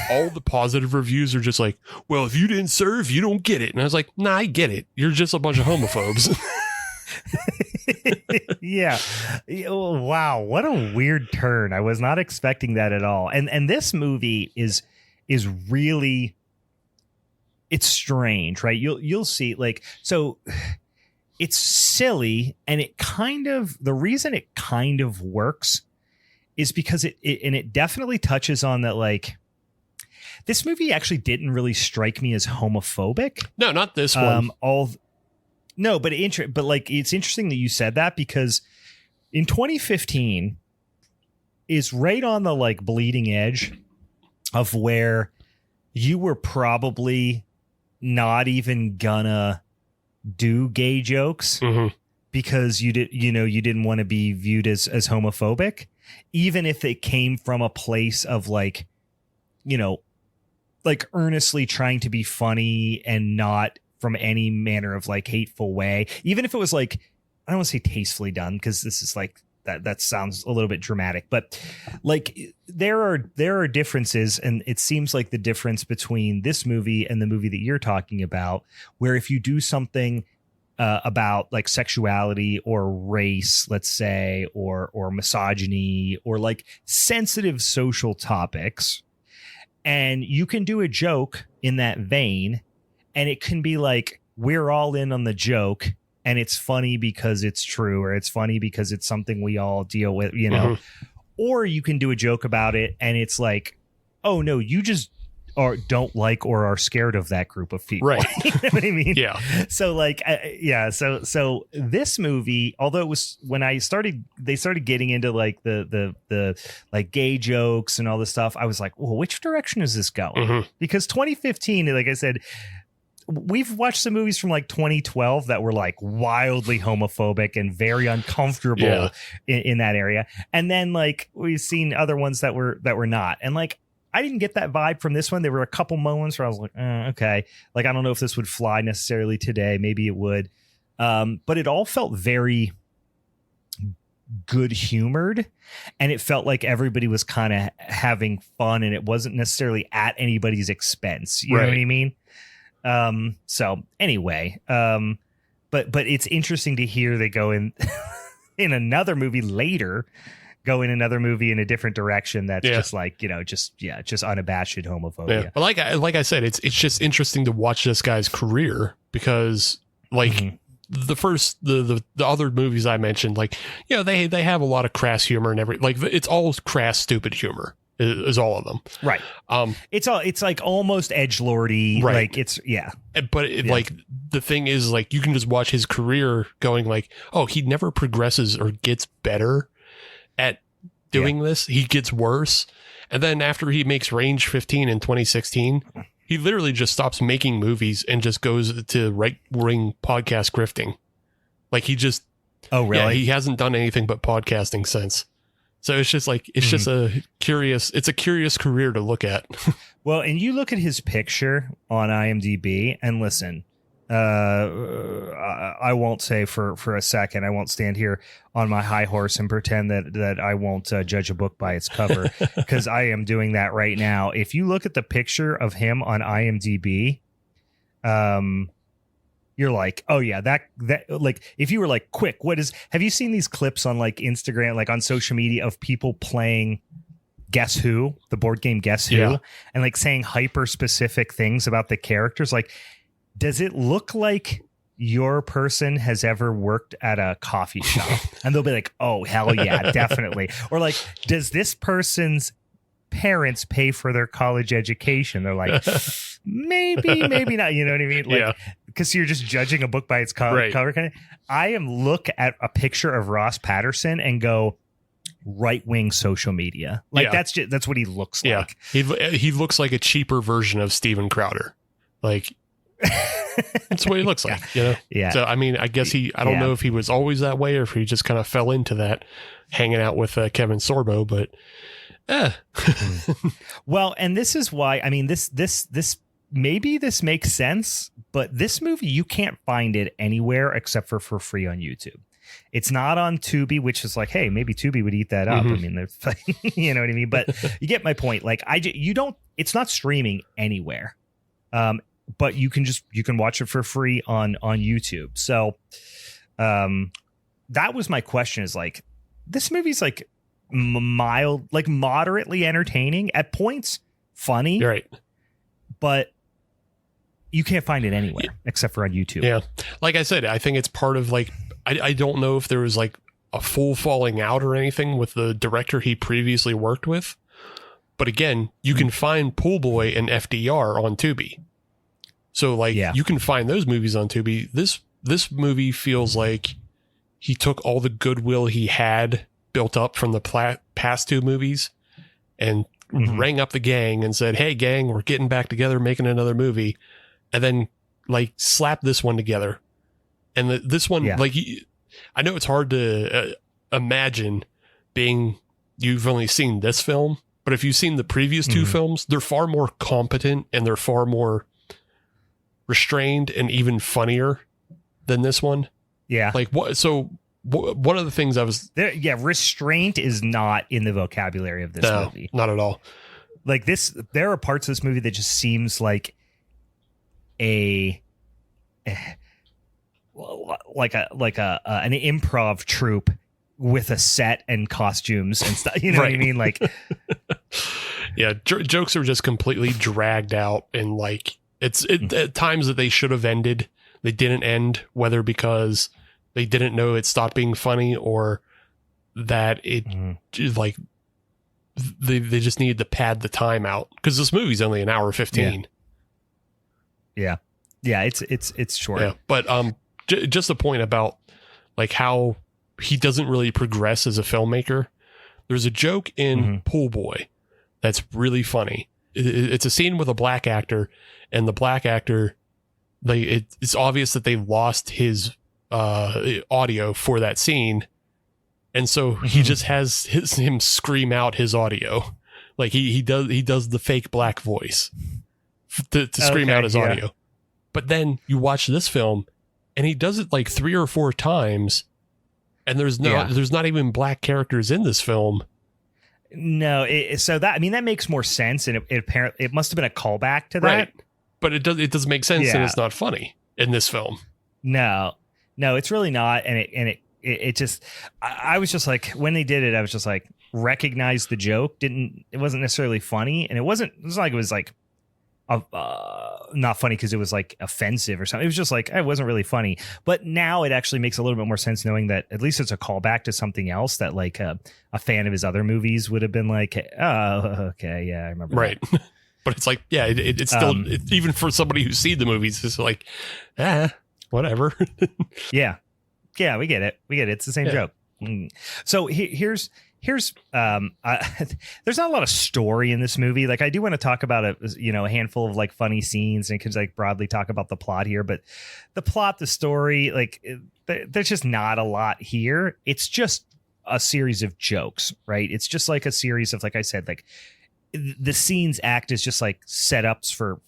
all the positive reviews are just like, well, if you didn't serve, you don't get it. And I was like, nah, I get it. You're just a bunch of homophobes. Yeah. Wow. What a weird turn. I was not expecting that at all. And this movie is really, it's strange, right? You'll see, like, so it's silly, and the reason it kind of works is because it definitely touches on that, like, this movie actually didn't really strike me as homophobic. No, not this one. No, but like, it's interesting that you said that, because in 2015 is right on the, like, bleeding edge of where you were probably not even gonna do gay jokes because you didn't want to be viewed as homophobic, even if it came from a place of, like, like, earnestly trying to be funny and not from any manner of, like, hateful way. Even if it was, like, I don't want to say tastefully done, because this is, like, that sounds a little bit dramatic, but, like, there are differences, and it seems like the difference between this movie and the movie that you're talking about, where if you do something about, like, sexuality or race, let's say, or misogyny, or, like, sensitive social topics, and you can do a joke in that vein, and it can be like, we're all in on the joke, and it's funny because it's true, or it's funny because it's something we all deal with, or you can do a joke about it, and it's like, oh no, you just don't like or are scared of that group of people. Right. You know what I mean? Yeah. So, like, so this movie, although it was, when they started getting into, like, the like, gay jokes and all this stuff, I was like, well, which direction is this going? Because 2015, like I said, we've watched some movies from, like, 2012 that were, like, wildly homophobic and very uncomfortable in that area. And then, like, we've seen other ones that were not. And, like, I didn't get that vibe from this one. There were a couple moments where I was like, okay, like, I don't know if this would fly necessarily today. Maybe it would. But it all felt very good humored, and it felt like everybody was kind of having fun, and it wasn't necessarily at anybody's expense. You know what I mean? So anyway, but it's interesting to hear they go in another movie later, go in another movie in a different direction. That's just like, just unabashed homophobia. Yeah. But like I said, it's just interesting to watch this guy's career, because, like, the other movies I mentioned, like, they have a lot of crass humor and like, it's all crass, stupid humor. Is all of them, right? It's like almost edgelordy, right? Like, it's but like, the thing is, like, you can just watch his career going, like, oh, he never progresses or gets better at doing this. He gets worse, and then after he makes Range 15 in 2016, he literally just stops making movies and just goes to right-wing podcast grifting. Like, he just he hasn't done anything but podcasting since. So it's just like, it's just a curious career to look at. Well, and you look at his picture on IMDb, and listen, I won't say for a second, I won't stand here on my high horse and pretend that I won't judge a book by its cover, because I am doing that right now. If you look at the picture of him on IMDb, you're like, oh yeah, that like, if you were like, quick, have you seen these clips on, like, Instagram, like, on social media, of people playing Guess Who, the board game Guess Who, and, like, saying hyper specific things about the characters? Like, does it look like your person has ever worked at a coffee shop? And they'll be like, oh, hell yeah, definitely. Or, like, does this person's parents pay for their college education? They're like, maybe not. You know what I mean? Like, because you're just judging a book by its cover. Kind of. I look at a picture of Ross Patterson and go, right-wing social media. Like, that's what he looks like. He looks like a cheaper version of Steven Crowder. Like, That's what he looks like, you know? Yeah. So, I mean, I guess I don't know if he was always that way or if he just kind of fell into that hanging out with Kevin Sorbo, but Well, and this is why, I mean, this maybe this makes sense, but this movie, you can't find it anywhere except for free on YouTube. It's not on Tubi, which is like, hey, maybe Tubi would eat that up. I mean, there's, you know what I mean? But you get my point. Like, it's not streaming anywhere. But you can watch it for free on YouTube. So, that was my question, is like, this movie's like mild, like moderately entertaining at points, funny. You're right. But you can't find it anywhere except for on YouTube. Yeah. Like I said, I think it's part of like, I don't know if there was like a full falling out or anything with the director he previously worked with. But again, you can find Pool Boy and FDR on Tubi. So like you can find those movies on Tubi. This movie feels like he took all the goodwill he had built up from the past two movies and rang up the gang and said, hey gang, we're getting back together, making another movie. And then like slap this one together. And this one, like, I know it's hard to imagine you've only seen this film, but if you've seen the previous two films, they're far more competent and they're far more restrained and even funnier than this one. Yeah. Like what? So one of the things I was there, restraint is not in the vocabulary of this movie. Not at all. Like this, there are parts of this movie that just seems like an improv troupe with a set and costumes and stuff. You know what I mean? Like, jokes are just completely dragged out, and like at times that they should have ended, they didn't end, whether because they didn't know it stopped being funny or that it like they just needed to pad the time out, because this movie's only an hour 15. Yeah, it's short. Yeah, but just a point about like how he doesn't really progress as a filmmaker. There's a joke in Pool Boy that's really funny. It's a scene with a black actor, and the black actor, it's obvious that they lost his audio for that scene, and so he just has him scream out his audio, like he does the fake black voice to scream out his audio. But then you watch this film, and he does it like 3 or 4 times, and there's not even black characters in this film. No, so that, I mean, that makes more sense, and it apparently it must have been a callback to that. Right. But it doesn't make sense, and it's not funny in this film. No, it's really not, and it just, I was just like, when they did it, I was just like, recognize the joke. It wasn't necessarily funny, and it's not like it was like not funny because it was like offensive or something. It was just like, it wasn't really funny. But now it actually makes a little bit more sense, knowing that at least it's a callback to something else that like a fan of his other movies would have been like, oh, okay, yeah, I remember. Right. But it's like, yeah, it's still, even for somebody who's seen the movies, it's like, whatever. Yeah, we get it. It's the same joke. So here's there's not a lot of story in this movie. Like, I do want to talk about a handful of like funny scenes, and could like broadly talk about the plot here, but the story, like there's just not a lot here. It's just a series of jokes, right? It's just like a series of, like I said, like the scenes act as just like setups for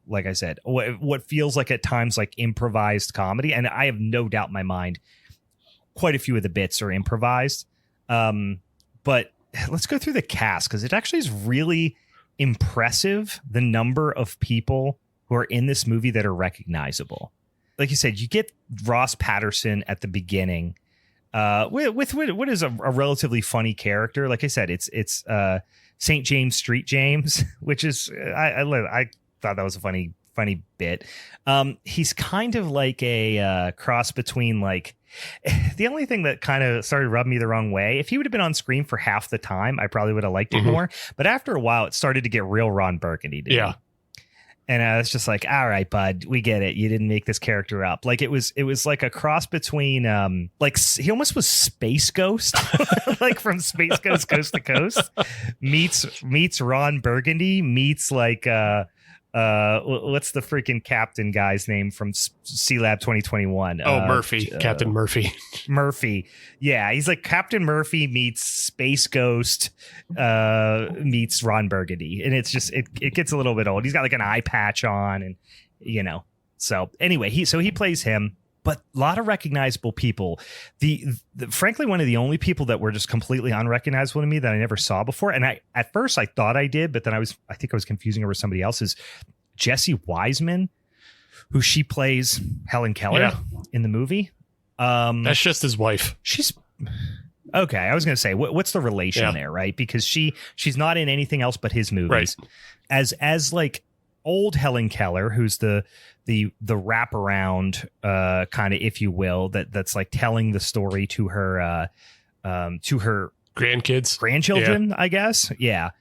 like I said, what feels like at times like improvised comedy. And I have no doubt in my mind quite a few of the bits are improvised. But let's go through the cast, because it actually is really impressive, the number of people who are in this movie that are recognizable. Like you said, you get Ross Patterson at the beginning with what is a relatively funny character. Like I said, it's St. James Street James, which is I thought that was a funny bit. He's kind of like a cross between, like, the only thing that kind of started rubbing me the wrong way, if he would have been on screen for half the time, I probably would have liked it more. But after a while, it started to get real Ron Burgundy to me. And I was just like, all right, bud, we get it. You didn't make this character up. Like, it was like a cross between, like, he almost was Space Ghost, like from Space Ghost Coast to Coast, meets Ron Burgundy, meets like what's the freaking captain guy's name from C-Lab 2021? Oh, Murphy, Captain Murphy. Murphy. Yeah, he's like Captain Murphy meets Space Ghost meets Ron Burgundy. And it's just, it gets a little bit old. He's got like an eye patch on and, you know. So anyway, he plays him. But a lot of recognizable people. The frankly, one of the only people that were just completely unrecognizable to me that I never saw before. And at first I thought I did, but then I think I was confusing her with somebody else, is Jesse Wiseman, who she plays Helen Keller in the movie. That's just his wife. She's okay. I was going to say, what's the relation there, right? Because she's not in anything else but his movies. Right. As like old Helen Keller, who's the wraparound kind of, if you will, that's like telling the story to her grandchildren, I guess. Yeah.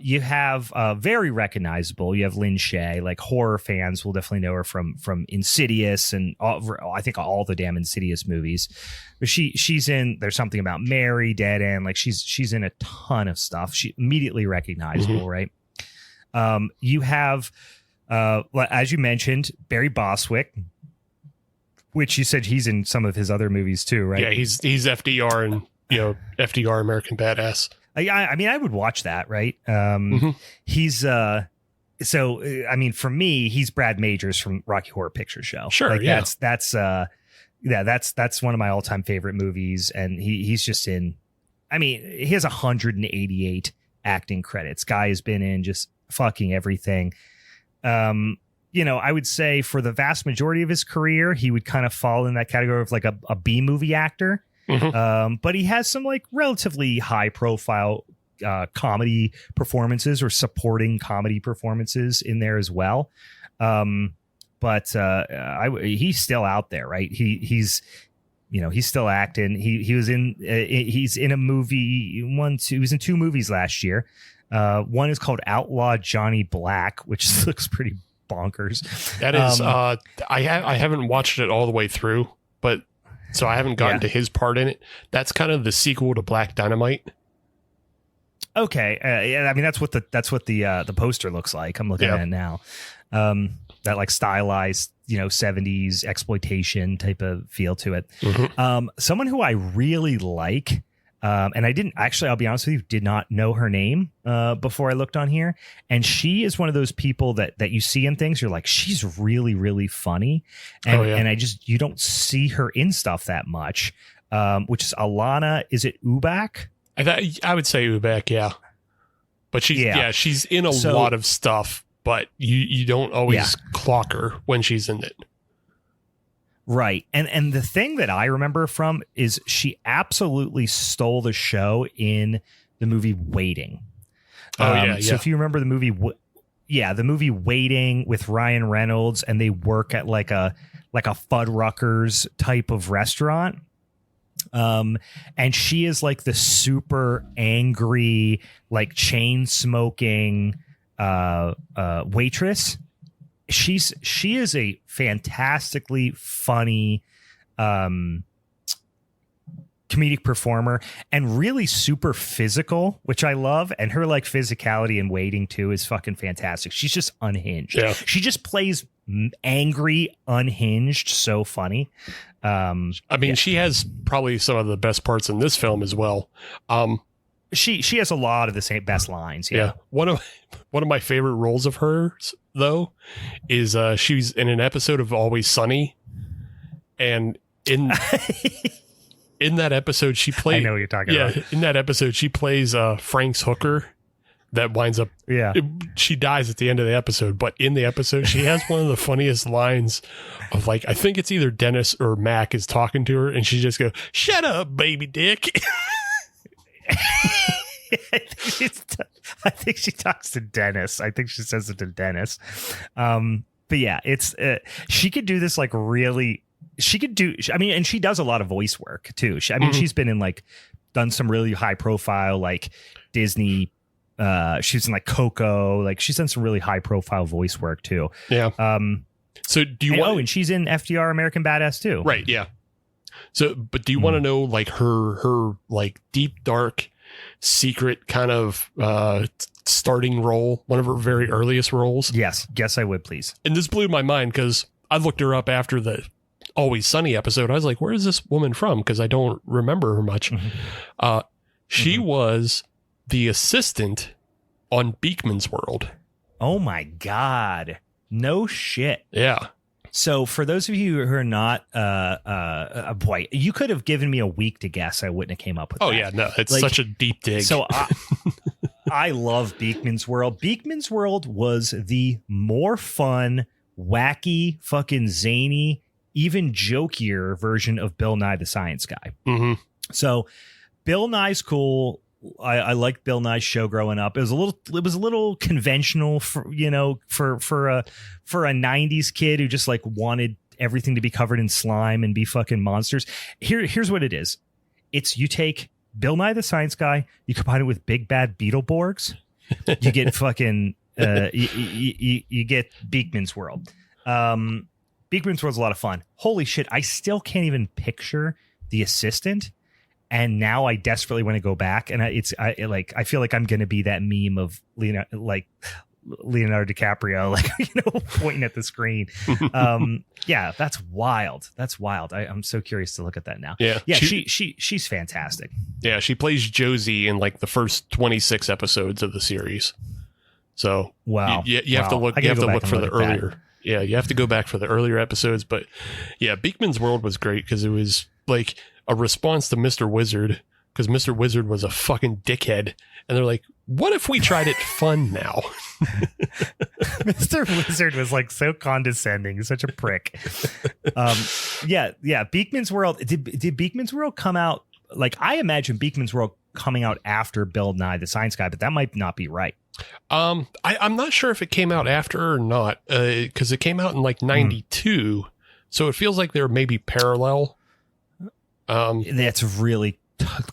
You have very recognizable. You have Lynn Shay. Like horror fans will definitely know her from Insidious and I think all the damn Insidious movies. But she's in There's Something About Mary, Dead End. Like she's in a ton of stuff. She immediately recognizable, right? You have, as you mentioned, Barry Bostwick, which you said he's in some of his other movies too, right? Yeah, he's FDR and FDR American Badass. I mean, I would watch that, right? He's so I mean, for me, he's Brad Majors from Rocky Horror Picture Show. Sure, like, that's one of my all time favorite movies, and he's just in. I mean, he has 188 acting credits. Guy has been in just fucking everything. I would say for the vast majority of his career, he would kind of fall in that category of like a B movie actor. But he has some like relatively high profile comedy performances or supporting comedy performances in there as well. But he's still out there, right? He's still acting. He's in a movie. He was in 2 movies last year. One is called Outlaw Johnny Black, which looks pretty bonkers. That is, I haven't watched it all the way through, but so I haven't gotten to his part in it. That's kind of the sequel to Black Dynamite. Okay, I mean that's what the poster looks like. I'm looking at it now. That like stylized, 70s exploitation type of feel to it. Someone who I really like. And I didn't actually, I'll be honest with you, did not know her name before I looked on here. And she is one of those people that you see in things. You're like, she's really, really funny. And you don't see her in stuff that much, which is Alana. Is it Ubach? I would say Ubach. Yeah. But she's in a lot of stuff, but you don't always clock her when she's in it. Right. And the thing that I remember from is she absolutely stole the show in the movie Waiting. So if you remember the movie, the movie Waiting with Ryan Reynolds, and they work at like a Fuddruckers type of restaurant. And she is like the super angry, like chain smoking waitress. She is a fantastically funny comedic performer and really super physical, which I love. And her like physicality in Waiting too is fucking fantastic. She's just unhinged. Yeah. She just plays angry, unhinged, so funny. She has probably some of the best parts in this film as well. She has a lot of the same best lines. Yeah. One of my favorite roles of hers though is she's in an episode of Always Sunny, and in that episode she plays. I know what you're talking about. In that episode she plays Frank's hooker that winds up. Yeah. She dies at the end of the episode, but in the episode she has one of the funniest lines of like, I think it's either Dennis or Mac is talking to her, and she just goes, "Shut up, baby dick." I think she talks to Dennis. I think she says it to Dennis. But yeah, it's she could do this like really. She could do. I mean, and she does a lot of voice work too. She's been in like done some really high profile like Disney. She's in like Coco. Like she's done some really high profile voice work too. Yeah. So do you want? And she's in FDR American Badass too. Right. Yeah. So, but do you want to know like her like deep dark secret kind of starting role, one of her very earliest roles. Yes, I would, please. And this blew my mind because I looked her up after the Always Sunny episode. I was like, where is this woman from? Because I don't remember her much. Mm-hmm. She was the assistant on Beekman's World. Oh my God. No shit. Yeah. So for those of you who are not, boy, you could have given me a week to guess. I wouldn't have came up with that. Oh yeah, no, it's such a deep dig. So I love Beekman's World. Beekman's World was the more fun, wacky, fucking zany, even jokier version of Bill Nye the Science Guy. Mm-hmm. So Bill Nye's cool. I liked Bill Nye's show growing up. It was a little conventional for a 90s kid who just like wanted everything to be covered in slime and be fucking monsters. Here's what it is. It's you take Bill Nye the Science Guy, you combine it with Big Bad Beetleborgs, you get fucking you get Beekman's World. Beekman's World's a lot of fun. Holy shit, I still can't even picture the assistant. And now I desperately want to go back, and I feel like I'm going to be that meme of Leonardo DiCaprio, pointing at the screen. Yeah, that's wild. I'm so curious to look at that now. Yeah, she's fantastic. Yeah, she plays Josie in like the first 26 episodes of the series. So wow, you have to look. You have to look for the earlier. That. Yeah, you have to go back for the earlier episodes. But yeah, Beekman's World was great because it was like a response to Mr. Wizard, because Mr. Wizard was a fucking dickhead. And they're like, what if we tried it fun now? Mr. Wizard was like so condescending, such a prick. Yeah. Beekman's World. Did Beekman's World come out? Like, I imagine Beekman's World coming out after Bill Nye the Science Guy, but that might not be right. I'm not sure if it came out after or not, because it came out in like 92. So it feels like they're maybe parallel. That's really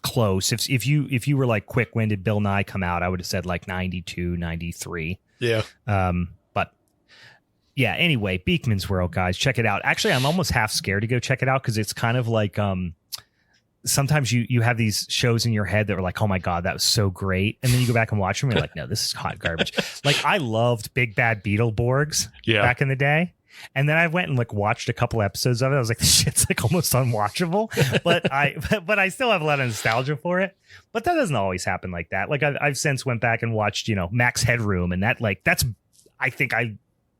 close. If you were like, quick, when did Bill Nye come out? I would have said like 92, 93. Yeah. But yeah, anyway, Beekman's World, guys, check it out. Actually, I'm almost half scared to go check it out because it's kind of like sometimes you have these shows in your head that are like, oh my God, that was so great. And then you go back and watch them and you're like, no, this is hot garbage. Like, I loved Big Bad Beetleborgs back in the day. And then I went and like watched a couple episodes of it. I was like, this shit's like almost unwatchable, but I still have a lot of nostalgia for it. But that doesn't always happen like that. Like I've since went back and watched, Max Headroom, and I think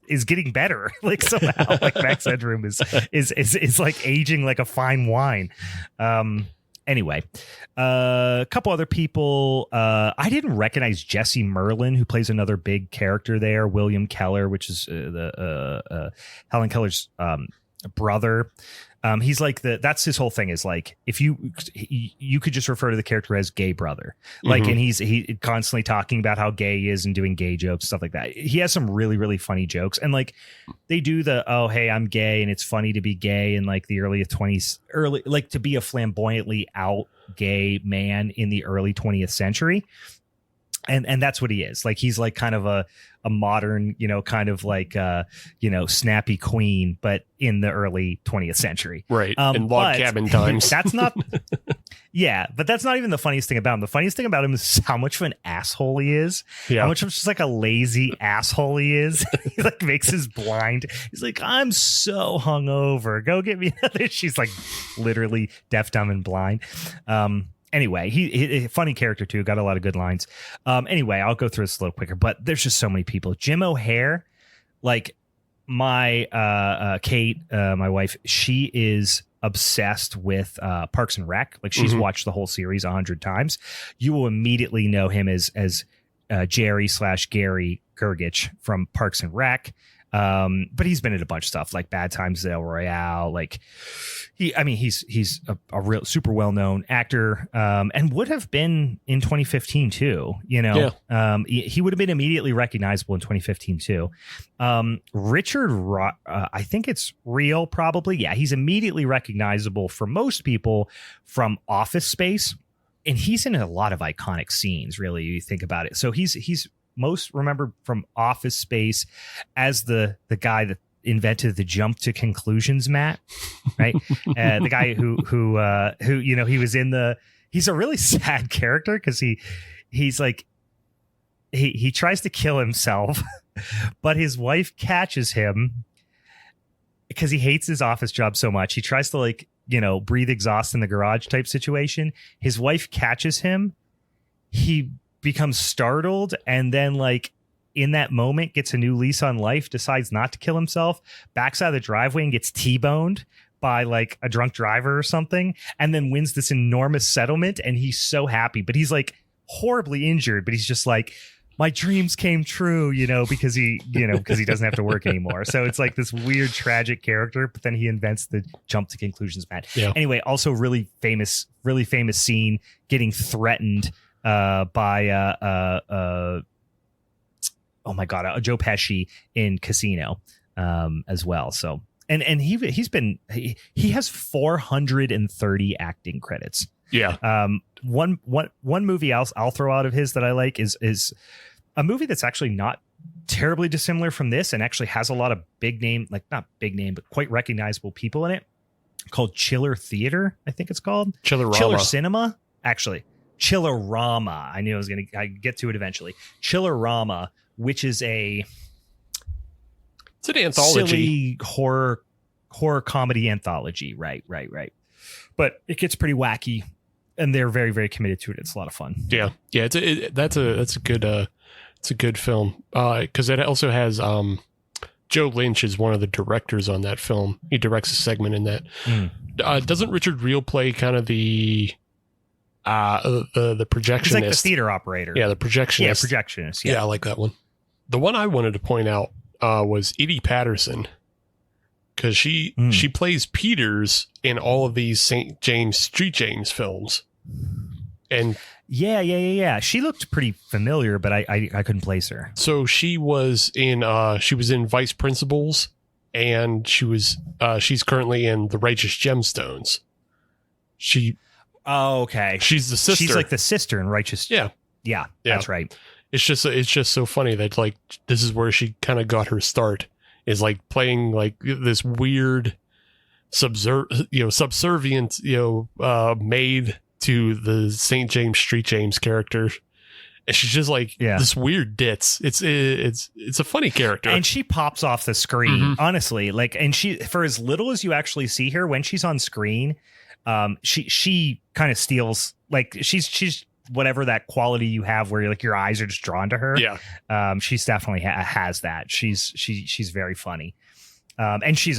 is getting better. Like somehow, like Max Headroom is like aging like a fine wine. Anyway, a couple other people. I didn't recognize Jesse Merlin, who plays another big character there. William Keller, which is Helen Keller's brother. He's like that's his whole thing is like, if you could just refer to the character as gay brother, like, and he constantly talking about how gay he is and doing gay jokes, stuff like that. He has some really, really funny jokes, and like they do the, oh, hey, I'm gay and it's funny to be gay in like the early 20s, like to be a flamboyantly out gay man in the early 20th century. And that's what he is. Like, he's like kind of a modern, kind of like, snappy queen, but in the early 20th century. Right. In log cabin times. That's not. Yeah. But that's not even the funniest thing about him. The funniest thing about him is how much of an asshole he is. Yeah. How much of just like a lazy asshole he is. He like makes us blind. He's like, I'm so hungover. Go get me another. She's like literally deaf, dumb, and blind. Anyway, he funny character too. Got a lot of good lines. Anyway, I'll go through this a little quicker, but there's just so many people. Jim O'Hare, like my Kate, my wife, she is obsessed with Parks and Rec. Like, she's watched the whole series 100 times. You will immediately know him as Jerry/Gary Gergich from Parks and Rec. But he's been in a bunch of stuff like Bad Times at El Royale. Like, he's a real super well-known actor, and would have been in 2015 too, he would have been immediately recognizable in 2015 too. Richard, I think it's real, probably. Yeah. He's immediately recognizable for most people from Office Space, and he's in a lot of iconic scenes. Really, you think about it. So he's most remembered from Office Space as the guy that invented the jump to conclusions mat, right? The guy who he was in he's a really sad character because he's like, he tries to kill himself, but his wife catches him because he hates his office job so much. He tries to like, breathe exhaust in the garage type situation. His wife catches him. He becomes startled and then like in that moment gets a new lease on life, decides not to kill himself, backs out of the driveway and gets T-boned by like a drunk driver or something, and then wins this enormous settlement. And he's so happy, but he's like horribly injured, but he's just like, my dreams came true, because he doesn't have to work anymore. So it's like this weird, tragic character, but then he invents the jump to conclusions, Matt. Yeah. Anyway, also really famous scene getting threatened by oh my God, Joe Pesci in Casino as well. So, and he has 430 acting credits. Yeah. One movie I'll throw out of his that I like is a movie that's actually not terribly dissimilar from this and actually has a lot of big name, like not big name, but quite recognizable people in it, called Chiller Theater. I think it's called Chiller Cinema. Actually, Chillerama. I knew I get to it eventually. Chillerama, which is it's an anthology, silly horror comedy anthology. Right. But it gets pretty wacky, and they're very, very committed to it. It's a lot of fun. Yeah. That's a good film because it also has Joe Lynch is one of the directors on that film. He directs a segment in that. Doesn't Richard Reel play kind of the projectionist? He's like the theater operator. Yeah, the projectionist. Yeah, projectionist. Yeah, I like that one. The one I wanted to point out was Edie Patterson, because she plays Peters in all of these St. James Street James films. And yeah. She looked pretty familiar, but I couldn't place her. So she was in Vice Principals, and she's currently in The Righteous Gemstones. Okay. She's the sister. She's like the sister in Righteous. Yeah, that's right. It's just so funny that like this is where she kind of got her start, is like playing like this weird subservient maid to the St. James Street James character, and she's just like this weird ditz. It's a funny character, and she pops off the screen honestly. Like, and she, for as little as you actually see her when she's on screen, she kind of steals, like she's whatever that quality you have where like your eyes are just drawn to her. She's definitely has that. She's very funny. And she's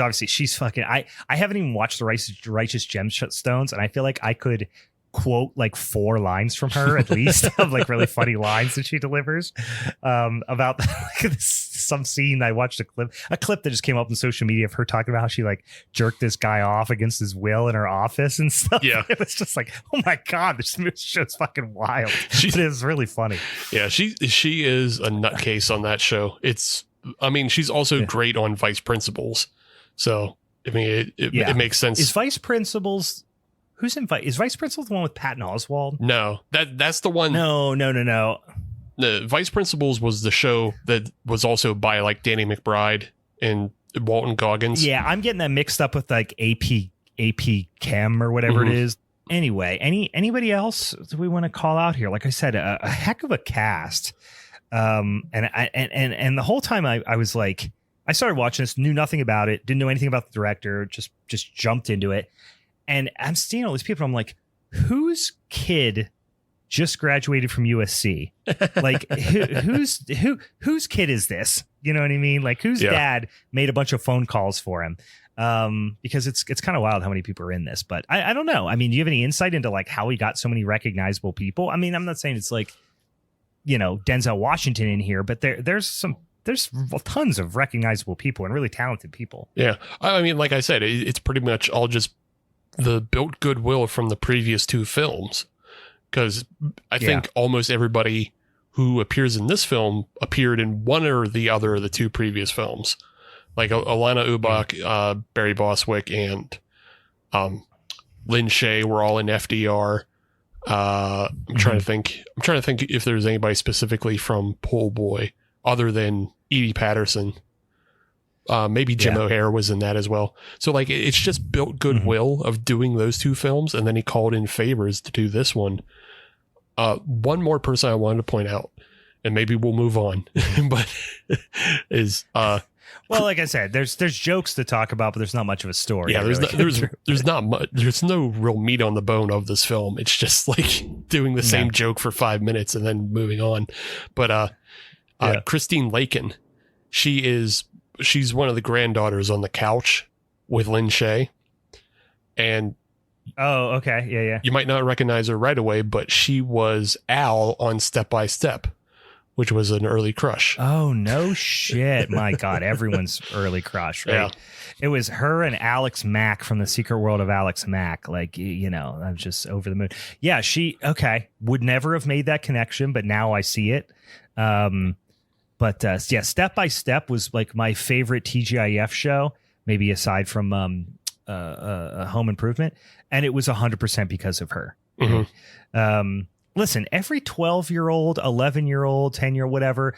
fucking, I haven't even watched the Righteous Gemstones, and I feel like I could quote like 4 lines from her at least of like really funny lines that she delivers about some scene. I watched a clip that just came up on social media of her talking about how she like jerked this guy off against his will in her office and stuff. Yeah. It was just like, oh my God, this show's fucking wild. It is really funny. Yeah, she is a nutcase on that show. She's also great on Vice Principals. So, I mean, it makes sense. Is Vice Principals... Who's in Vice? Is Vice Principals the one with Patton Oswalt? No, that's the one. No. The Vice Principals was the show that was also by like Danny McBride and Walton Goggins. Yeah, I'm getting that mixed up with like AP Chem or whatever it is. Anyway, anybody else that we want to call out here? Like I said, a heck of a cast. And the whole time I was like, I started watching this, knew nothing about it, didn't know anything about the director, just jumped into it. And I'm seeing all these people. I'm like, whose kid just graduated from USC? Like, whose kid is this? You know what I mean? Like, whose dad made a bunch of phone calls for him? Because it's kind of wild how many people are in this. But I don't know. I mean, do you have any insight into like how he got so many recognizable people? I mean, I'm not saying it's like, Denzel Washington in here, but there's tons of recognizable people and really talented people. Yeah. I mean, like I said, it's pretty much all just the built goodwill from the previous 2 films, because I think almost everybody who appears in this film appeared in one or the other of the 2 previous films, like Alana Ubach, Barry Bostwick, and Lin Shaye were all in FDR. I'm trying to think if there's anybody specifically from Pole Boy other than Edie Patterson. Maybe Jim O'Hare was in that as well. So like, it's just built goodwill of doing those 2 films. And then he called in favors to do this one. One more person I wanted to point out and maybe we'll move on. But well, like I said, there's jokes to talk about, but there's not much of a story. Yeah, there's not much. There's no real meat on the bone of this film. It's just like doing the same joke for 5 minutes and then moving on. But Christine Lakin, she's one of the granddaughters on the couch with Lin Shaye, and okay, yeah. You might not recognize her right away, but she was Al on Step by Step, which was an early crush. Oh, no shit. My God, everyone's early crush, right? Yeah. It was her and Alex Mack from The Secret World of Alex Mack. Like, I'm just over the moon. Yeah, would never have made that connection, but now I see it. Step by Step was like my favorite TGIF show, maybe aside from Home Improvement. And it was 100% because of her. Mm-hmm. Listen, every 12-year-old, 11-year-old, 10-year, whatever,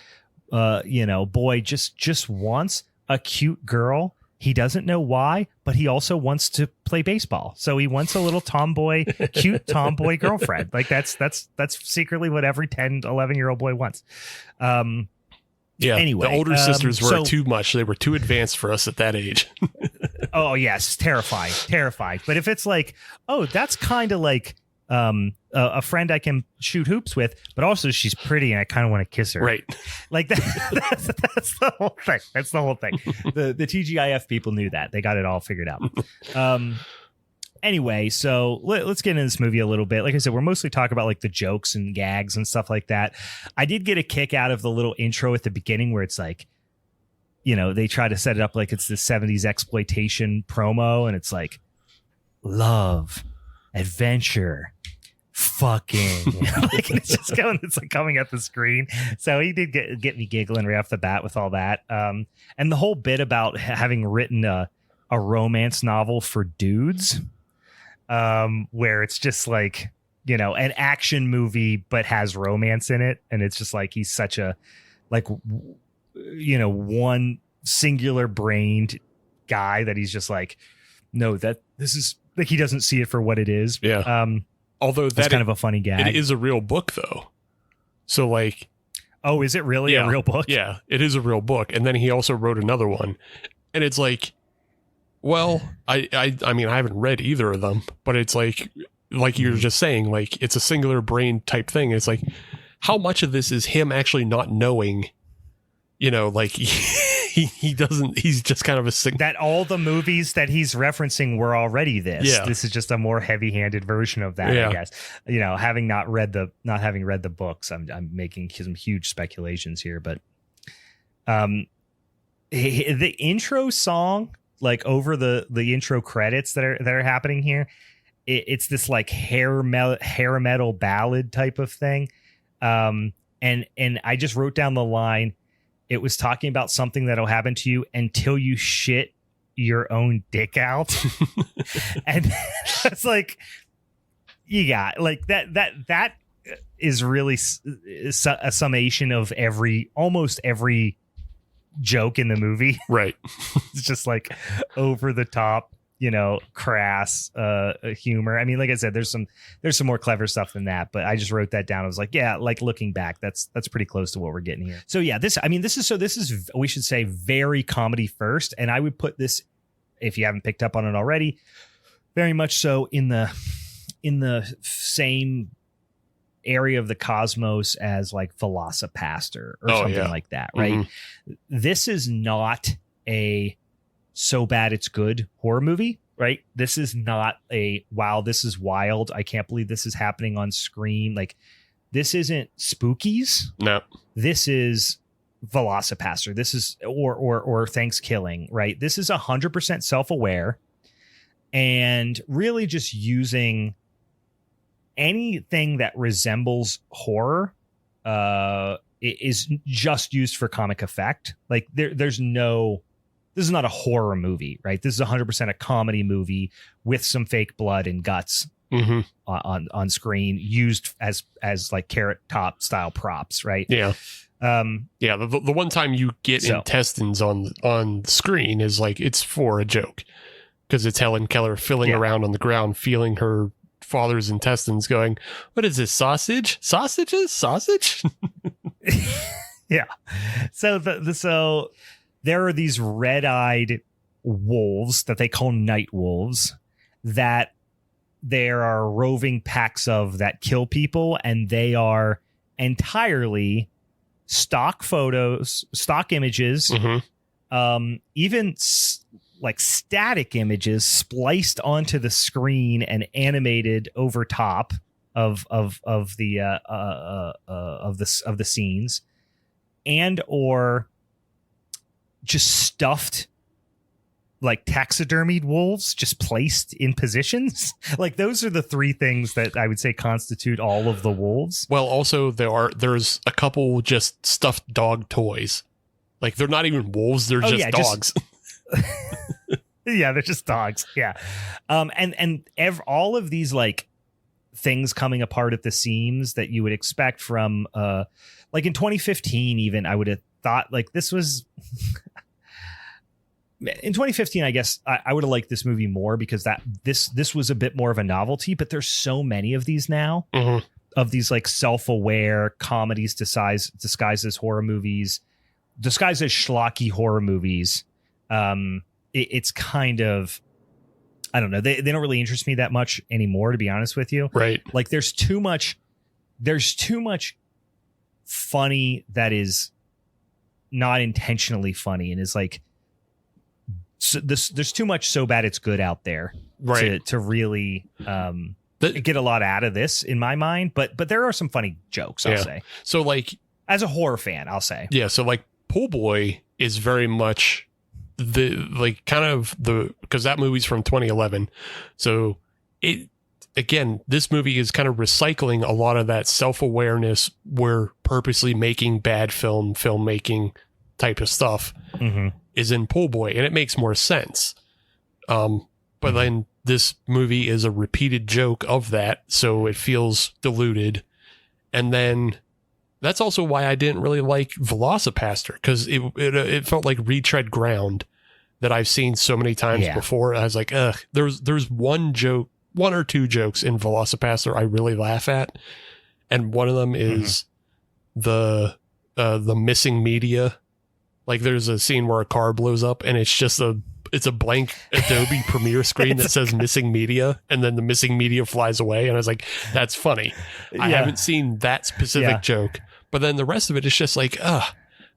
boy just wants a cute girl. He doesn't know why, but he also wants to play baseball. So he wants a little cute tomboy girlfriend. Like that's secretly what every 10, 11-year-old boy wants. Anyway, the older sisters were too much. They were too advanced for us at that age. Oh yes, terrifying. But if it's like, oh, that's kind of like a friend I can shoot hoops with, but also she's pretty and I kind of want to kiss her. Right. Like that's the whole thing. That's the whole thing. The TGIF people knew that. They got it all figured out. Anyway, so let's get into this movie a little bit. Like I said, we're mostly talking about like the jokes and gags and stuff like that. I did get a kick out of the little intro at the beginning where it's like, they try to set it up like it's the 70s exploitation promo, and it's like love, adventure, fucking, like it's just going, it's like coming at the screen. So he did get me giggling right off the bat with all that. And the whole bit about having written a romance novel for dudes, where it's just like, an action movie, but has romance in it. And it's just like, he's such a, like, one singular brained guy that he's just like, no, that this is like, he doesn't see it for what it is. Yeah. Although that's kind of a funny gag. It is a real book though. So like, oh, is it really a real book? Yeah, it is a real book. And then he also wrote another one, and it's like, well, I mean, I haven't read either of them, but it's like you're just saying, like, it's a singular brain type thing. It's like, how much of this is him actually not knowing, like he doesn't, he's just kind of that all the movies that he's referencing were already this. Yeah. This is just a more heavy-handed version of that, I guess. Having not having read the books, I'm making some huge speculations here, but the intro song, like over the intro credits that are happening here, it's this like hair metal ballad type of thing. And I just wrote down the line. It was talking about something that'll happen to you until you shit your own dick out. And it's like, you got like that is really a summation of almost every joke in the movie. Right. It's just like over the top, crass humor. I mean, like I said, there's some more clever stuff than that, but I just wrote that down. I was like, yeah, like looking back, that's pretty close to what we're getting here. So yeah, this is we should say very comedy first, and I would put this, if you haven't picked up on it already, very much so in the same area of the cosmos as like Velocipaster or something like that, right? Mm-hmm. This is not a so bad it's good horror movie, right? This is not a wow, this is wild, I can't believe this is happening on screen. Like, this isn't Spookies. No, this is Velocipaster. This is or Thanksgiving, right? This is 100% self-aware and really just using anything that resembles horror is just used for comic effect. Like this is not a horror movie, right? This is 100% a comedy movie with some fake blood and guts on screen, used as like Carrot Top style props, right? Yeah. The one time you get intestines on screen is like, it's for a joke, because it's Helen Keller filling around on the ground, feeling her father's intestines, going, what is this, sausage? Sausages? Sausage? Yeah. So so there are these red-eyed wolves that they call Nightwolves that there are roving packs of that kill people, and they are entirely stock photos, stock images, even like static images spliced onto the screen and animated over top of the scenes, and or just stuffed like taxidermied wolves just placed in positions. Like those are the three things that I would say constitute all of the wolves. Well, also there's a couple just stuffed dog toys. Like they're not even wolves, they're just dogs. Yeah, they're just dogs. Yeah. All of these like things coming apart at the seams that you would expect from like in 2015 even, I would have thought like this was in 2015, I guess I would have liked this movie more because this was a bit more of a novelty, but there's so many of these now of these like self-aware comedies disguised as horror movies, disguised as schlocky horror movies. It's kind of, I don't know. They don't really interest me that much anymore, to be honest with you. Right. Like there's too much funny that is not intentionally funny and is like, so there's too much so bad it's good out there, right, to really get a lot out of this in my mind. But there are some funny jokes, I'll say. So like as a horror fan, I'll say. Yeah. So like Pool Boy is very much because that movie's from 2011. So this movie is kind of recycling a lot of that self-awareness. We're purposely making bad filmmaking type of stuff. Is in Pool Boy, and it makes more sense. But then this movie is a repeated joke of that, so it feels diluted. And then that's also why I didn't really like Velocipaster, because it felt like retread ground that I've seen so many times before. I was like, ugh, there's one or two jokes in Velocipaster I really laugh at, and one of them is the missing media. Like there's a scene where a car blows up and it's just a blank Adobe Premiere screen that says missing media, and then the missing media flies away. And I was like, that's funny. I haven't seen that specific joke, but then the rest of it is just like,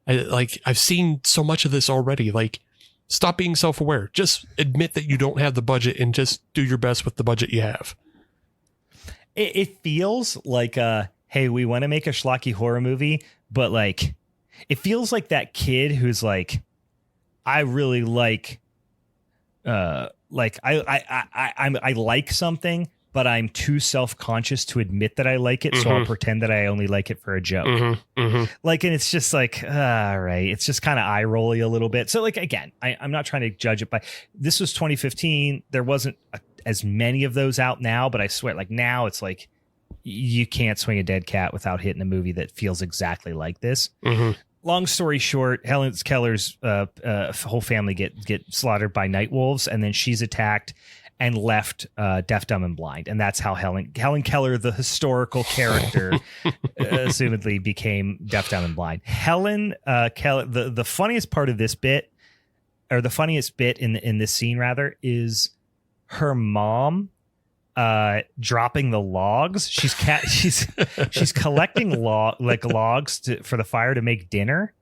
I've seen so much of this already. Like, stop being self-aware. Just admit that you don't have the budget and just do your best with the budget you have. It feels like, hey, we want to make a schlocky horror movie, but like, it feels like that kid who's like, I really like I like something, but I'm too self-conscious to admit that I like it. So I'll pretend that I only like it for a joke. Like, and it's just like, all right. It's just kind of eye rolly a little bit. So like, again, I'm not trying to judge it by, this was 2015. There wasn't as many of those out now, but I swear like now it's like, you can't swing a dead cat without hitting a movie that feels exactly like this. Long story short, Keller's whole family get slaughtered by Nightwolves, and then she's attacked and left deaf, dumb, and blind. And that's how Helen Keller, the historical character, assumedly became deaf, dumb, and blind. Helen Keller, the funniest part of this bit, or the funniest bit in this scene rather, is her mom dropping the logs. She's collecting logs for the fire to make dinner,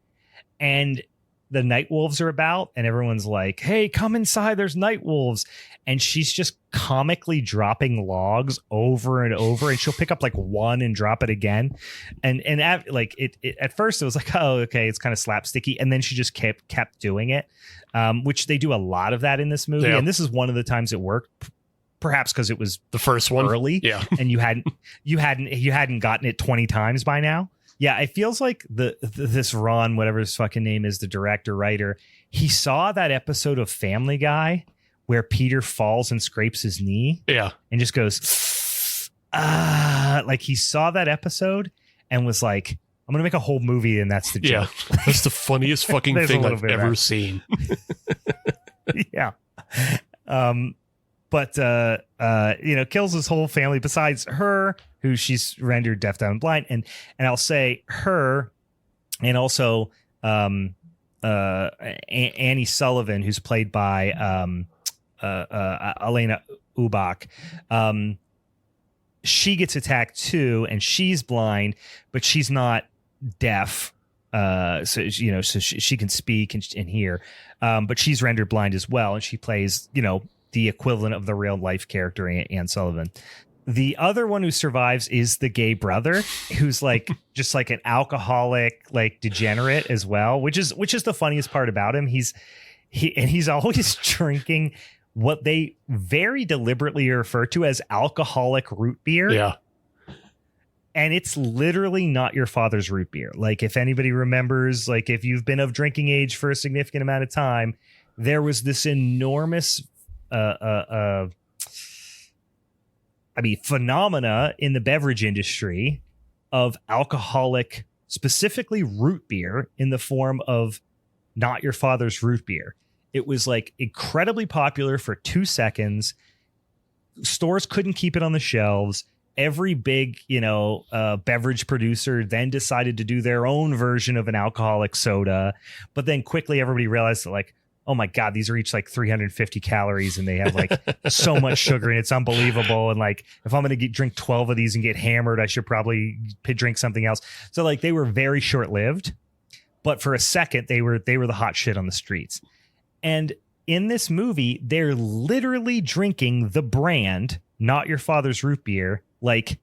and the Nightwolves are about, and everyone's like, hey, come inside, there's Nightwolves. And she's just comically dropping logs over and over, and she'll pick up like one and drop it again. And at first it was like, oh, okay, it's kind of slapsticky, and then she just kept doing it, which they do a lot of that in this movie. And this is one of the times it worked. Perhaps because it was the first one early, and you hadn't gotten it 20 times by now. Yeah, it feels like this Ron, whatever his fucking name is, the director, writer, he saw that episode of Family Guy where Peter falls and scrapes his knee, and just goes, like he saw that episode and was like, I'm gonna make a whole movie, and that's the joke. That's the funniest fucking thing I've ever seen. Yeah. But kills his whole family besides her, who she's rendered deaf, dumb, and blind. And I'll say her and also Annie Sullivan, who's played by Elena Ubach. She gets attacked too, and she's blind, but she's not deaf. So you know, so she can speak and hear, but she's rendered blind as well, and she plays, you know, the equivalent of the real life character Anne Sullivan. The other one who survives is the gay brother, who's like just like an alcoholic, like degenerate as well, which is the funniest part about him. He's always drinking what they very deliberately refer to as alcoholic root beer. Yeah. And it's literally not your father's root beer. Like, if anybody remembers, like if you've been of drinking age for a significant amount of time, there was this enormous phenomena in the beverage industry of alcoholic, specifically root beer, in the form of not your father's root beer. It was like incredibly popular for 2 seconds. Stores couldn't keep it on the shelves. Every big, you know, beverage producer then decided to do their own version of an alcoholic soda. But then quickly everybody realized that, like, oh my God, these are each like 350 calories and they have like so much sugar and it's unbelievable. And like, if I'm going to drink 12 of these and get hammered, I should probably drink something else. So like, they were very short lived, but for a second they were the hot shit on the streets. And in this movie, they're literally drinking the brand, not your father's root beer, like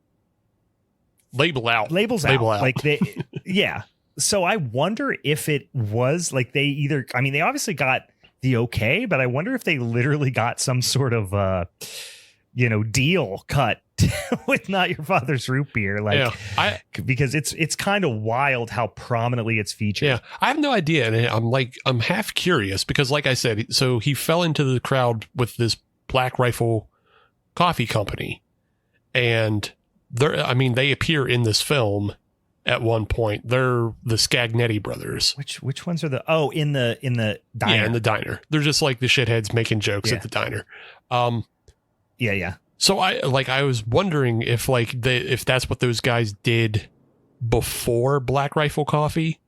labels out. Like they, yeah. So I wonder if it was like they either, I mean, they obviously got the okay, but I wonder if they literally got some sort of, you know, deal cut with not your father's root beer. Like, yeah, because it's kind of wild how prominently it's featured. Yeah, I have no idea. And I'm half curious because, like I said, so he fell into the crowd with this Black Rifle Coffee Company. And they appear in this film at one point. They're the Scagnetti brothers. Which ones are in the diner? Yeah, in the diner. They're just like the shitheads making jokes at the diner. Yeah. So I was wondering if if that's what those guys did before Black Rifle Coffee.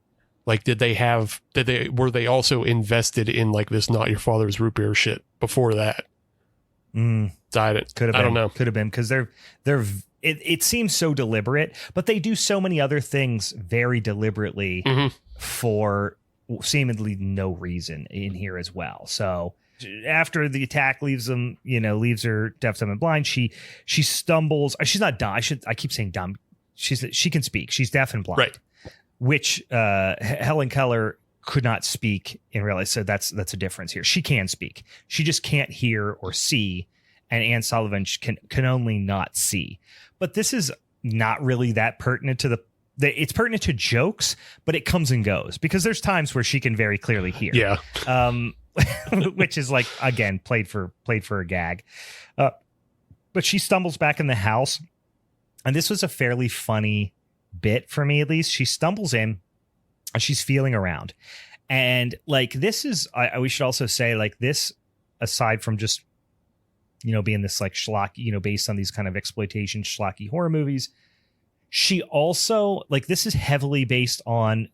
Like, were they also invested in like this not your father's root beer shit before that? I don't know. Could have been, because it seems so deliberate, but they do so many other things very deliberately for seemingly no reason in here as well. So after the attack leaves her deaf, dumb, and blind, she stumbles. She's not dumb. I keep saying dumb. She can speak. She's deaf and blind, right? Which Helen Keller could not speak in real life. So that's a difference here. She can speak. She just can't hear or see. And Anne Sullivan can only not see. But this is not really that pertinent to it's pertinent to jokes, but it comes and goes because there's times where she can very clearly hear. Yeah. Which is like, again, played for a gag. But she stumbles back in the house. And this was a fairly funny bit for me, at least. She stumbles in and she's feeling around. And like, this is, we should also say, like, this, aside from just, you know, being this like schlocky, you know, based on these kind of exploitation schlocky horror movies, she also, like, this is heavily based on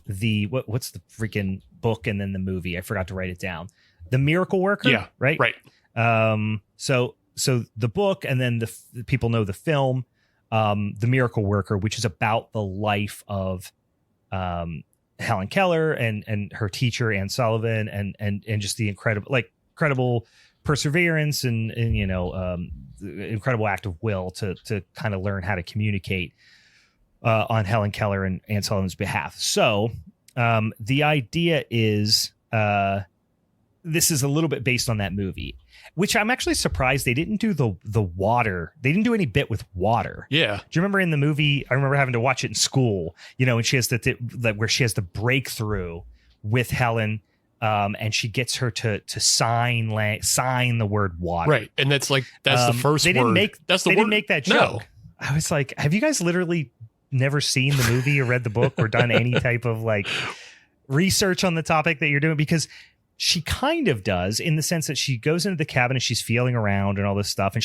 the what's the freaking book and then the movie, I forgot to write it down, The Miracle Worker. Yeah, right. So the book, and then the people know the film, The Miracle Worker, which is about the life of Helen Keller and her teacher Anne Sullivan, and just the incredible perseverance and you know, incredible act of will to kind of learn how to communicate on Helen Keller and Anne Sullivan's behalf. So the idea is this is a little bit based on that movie, which I'm actually surprised they didn't do the water. They didn't do any bit with water. Yeah. Do you remember in the movie? I remember having to watch it in school, you know, and she has where she has the breakthrough with Helen. And she gets her to sign the word water. Right. And that's the first word. Didn't make that joke. No. I was like, have you guys literally never seen the movie or read the book or done any type of like research on the topic that you're doing? Because she kind of does, in the sense that she goes into the cabin and she's feeling around and all this stuff.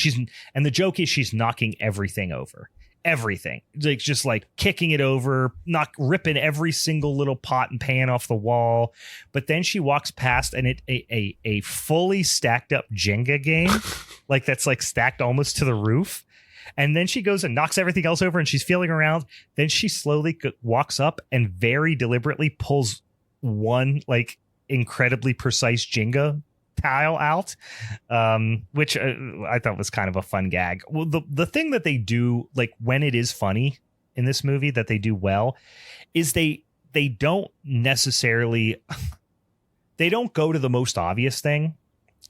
And the joke is she's knocking everything over. everything, like just like kicking it over, ripping every single little pot and pan off the wall. But then she walks past and a fully stacked up Jenga game, like that's like stacked almost to the roof. And then she goes and knocks everything else over and she's feeling around. Then she slowly walks up and very deliberately pulls one like incredibly precise Jenga tile out, which I thought was kind of a fun gag. Well, the thing that they do, like when it is funny in this movie that they do well, is they don't necessarily they don't go to the most obvious thing.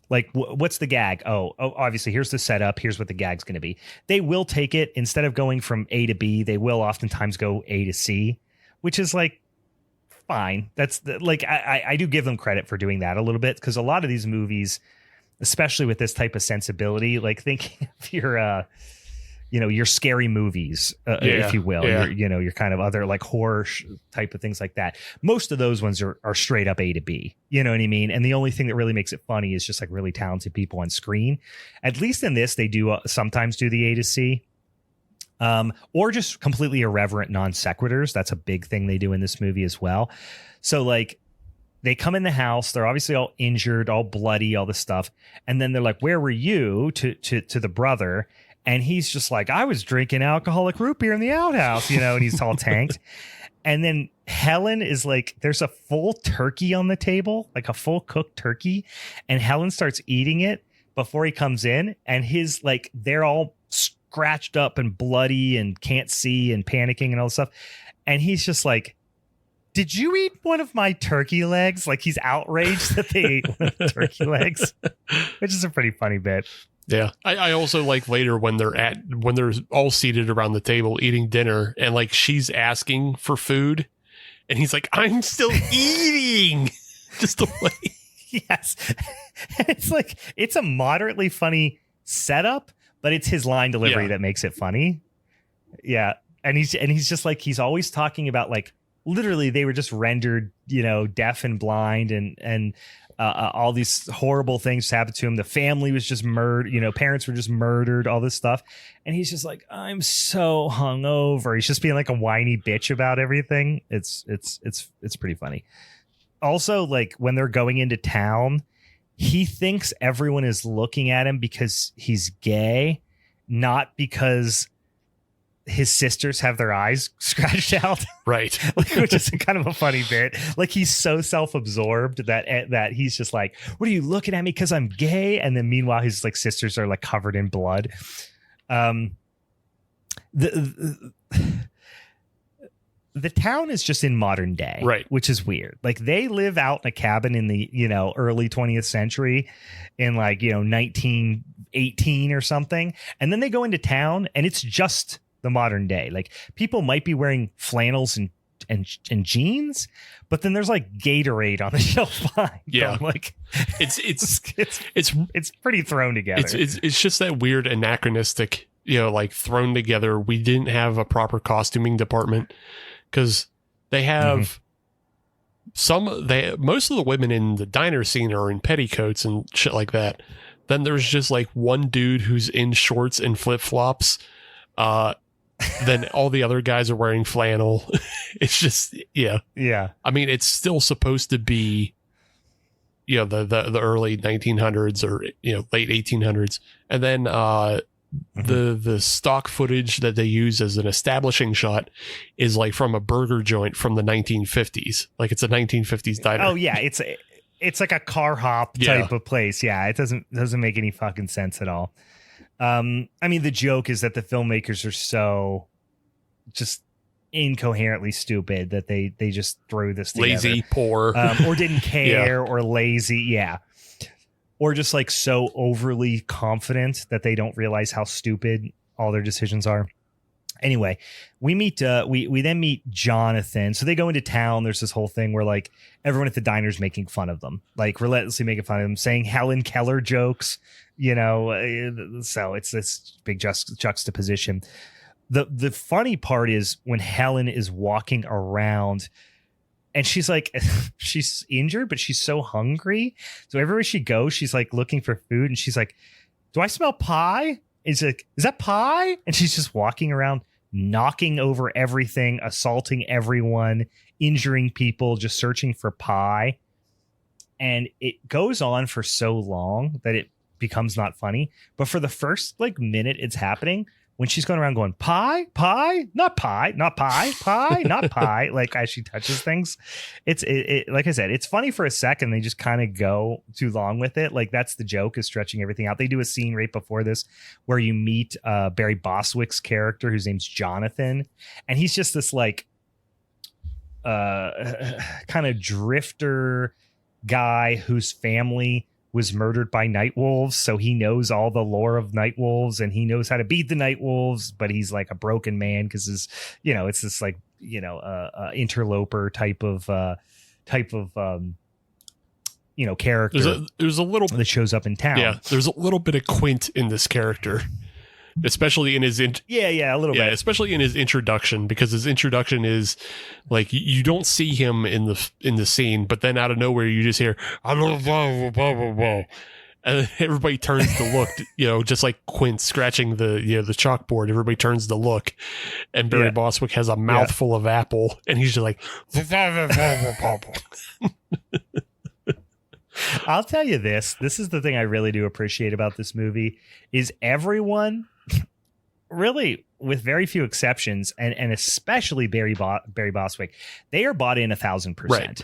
Like, what's the gag? Oh, obviously, here's the setup. Here's what the gag's going to be. They will take it instead of going from A to B. They will oftentimes go A to C, which is like fine. That's like I do give them credit for doing that a little bit, because a lot of these movies, especially with this type of sensibility, like thinking of your scary movies, if you will, your kind of other like horror type of things like that. Most of those ones are straight up A to B. You know what I mean? And the only thing that really makes it funny is just like really talented people on screen. At least in this, they do sometimes do the A to C. Or just completely irreverent non sequiturs. That's a big thing they do in this movie as well. So like they come in the house, they're obviously all injured, all bloody, all this stuff. And then they're like, where were you to the brother? And he's just like, I was drinking alcoholic root beer in the outhouse, and he's all tanked. And then Helen is like, there's a full turkey on the table, like a full cooked turkey. And Helen starts eating it before he comes in. And his like, they're all scratched up and bloody and can't see and panicking and all this stuff. And he's just like, did you eat one of my turkey legs? Like he's outraged that they ate one of the turkey legs, which is a pretty funny bit. Yeah. I also like later when they're all seated around the table eating dinner and like she's asking for food and he's like, I'm still eating. Just the way. Yes. And it's like, it's a moderately funny setup, but it's his line delivery that makes it funny. Yeah. And he's just like, he's always talking about like, literally they were just rendered, deaf and blind and all these horrible things happened to him. The family was just murdered, parents were just murdered, all this stuff. And he's just like, I'm so hungover. He's just being like a whiny bitch about everything. It's pretty funny. Also, like when they're going into town, he thinks everyone is looking at him because he's gay, not because his sisters have their eyes scratched out. Right. Which is kind of a funny bit. Like he's so self-absorbed that he's just like, what are you looking at me because I'm gay? And then meanwhile, his like sisters are like covered in blood. The town is just in modern day, right? Which is weird. Like they live out in a cabin in the, early 20th century in like, 1918 or something. And then they go into town and it's just the modern day. Like people might be wearing flannels and jeans, but then there's like Gatorade on the shelf behind. Yeah. Them. Like it's pretty thrown together. It's just that weird anachronistic, like thrown together. We didn't have a proper costuming department because they have most of the women in the diner scene are in petticoats and shit like that. Then there's just like one dude who's in shorts and flip-flops. Then all the other guys are wearing flannel. It's just, yeah. I mean, it's still supposed to be, the early 1900s or, late 1800s. And then the stock footage that they use as an establishing shot is like from a burger joint from the 1950s. Like it's a 1950s diner. Oh, yeah. It's like a car hop type of place. Yeah, it doesn't make any fucking sense at all. I mean, the joke is that the filmmakers are so just incoherently stupid that they just threw this together. Lazy, poor, or didn't care, or lazy, or just like so overly confident that they don't realize how stupid all their decisions are. Anyway, we meet we then meet Jonathan. So they go into town. There's this whole thing where like everyone at the diner's making fun of them, like relentlessly making fun of them, saying Helen Keller jokes, so it's this big juxtaposition. The funny part is when Helen is walking around and she's like, she's injured, but she's so hungry. So everywhere she goes, she's like looking for food and she's like, do I smell pie? And she's like, is that pie? And she's just walking around knocking over everything, assaulting everyone, injuring people, just searching for pie. And it goes on for so long that it becomes not funny. But for the first like minute it's happening, when she's going around going pie, not pie, not pie, pie, not pie, like as she touches things, it's like I said, it's funny for a second. They just kind of go too long with it. Like that's the joke, is stretching everything out. They do a scene right before this where you meet Barry Bostwick's character, whose name's Jonathan, and he's just this like kind of drifter guy whose family was murdered by Nightwolves, so he knows all the lore of Nightwolves and he knows how to beat the Nightwolves, but he's like a broken man because his, you know, it's this like, you know, interloper type of you know, character. There's a little that shows up in town. Yeah, there's a little bit of Quint in this character, especially in his a little bit, especially in his introduction, because his introduction is like you don't see him in the scene, but then out of nowhere you just hear and everybody turns to look, you know, just like Quint scratching the chalkboard. Everybody turns to look, and Barry Bostwick has a mouthful of apple, and he's just like. I'll tell you this is the thing I really do appreciate about this movie, is everyone, really, with very few exceptions, and especially Barry Bostwick, they are bought in 1,000%. Right.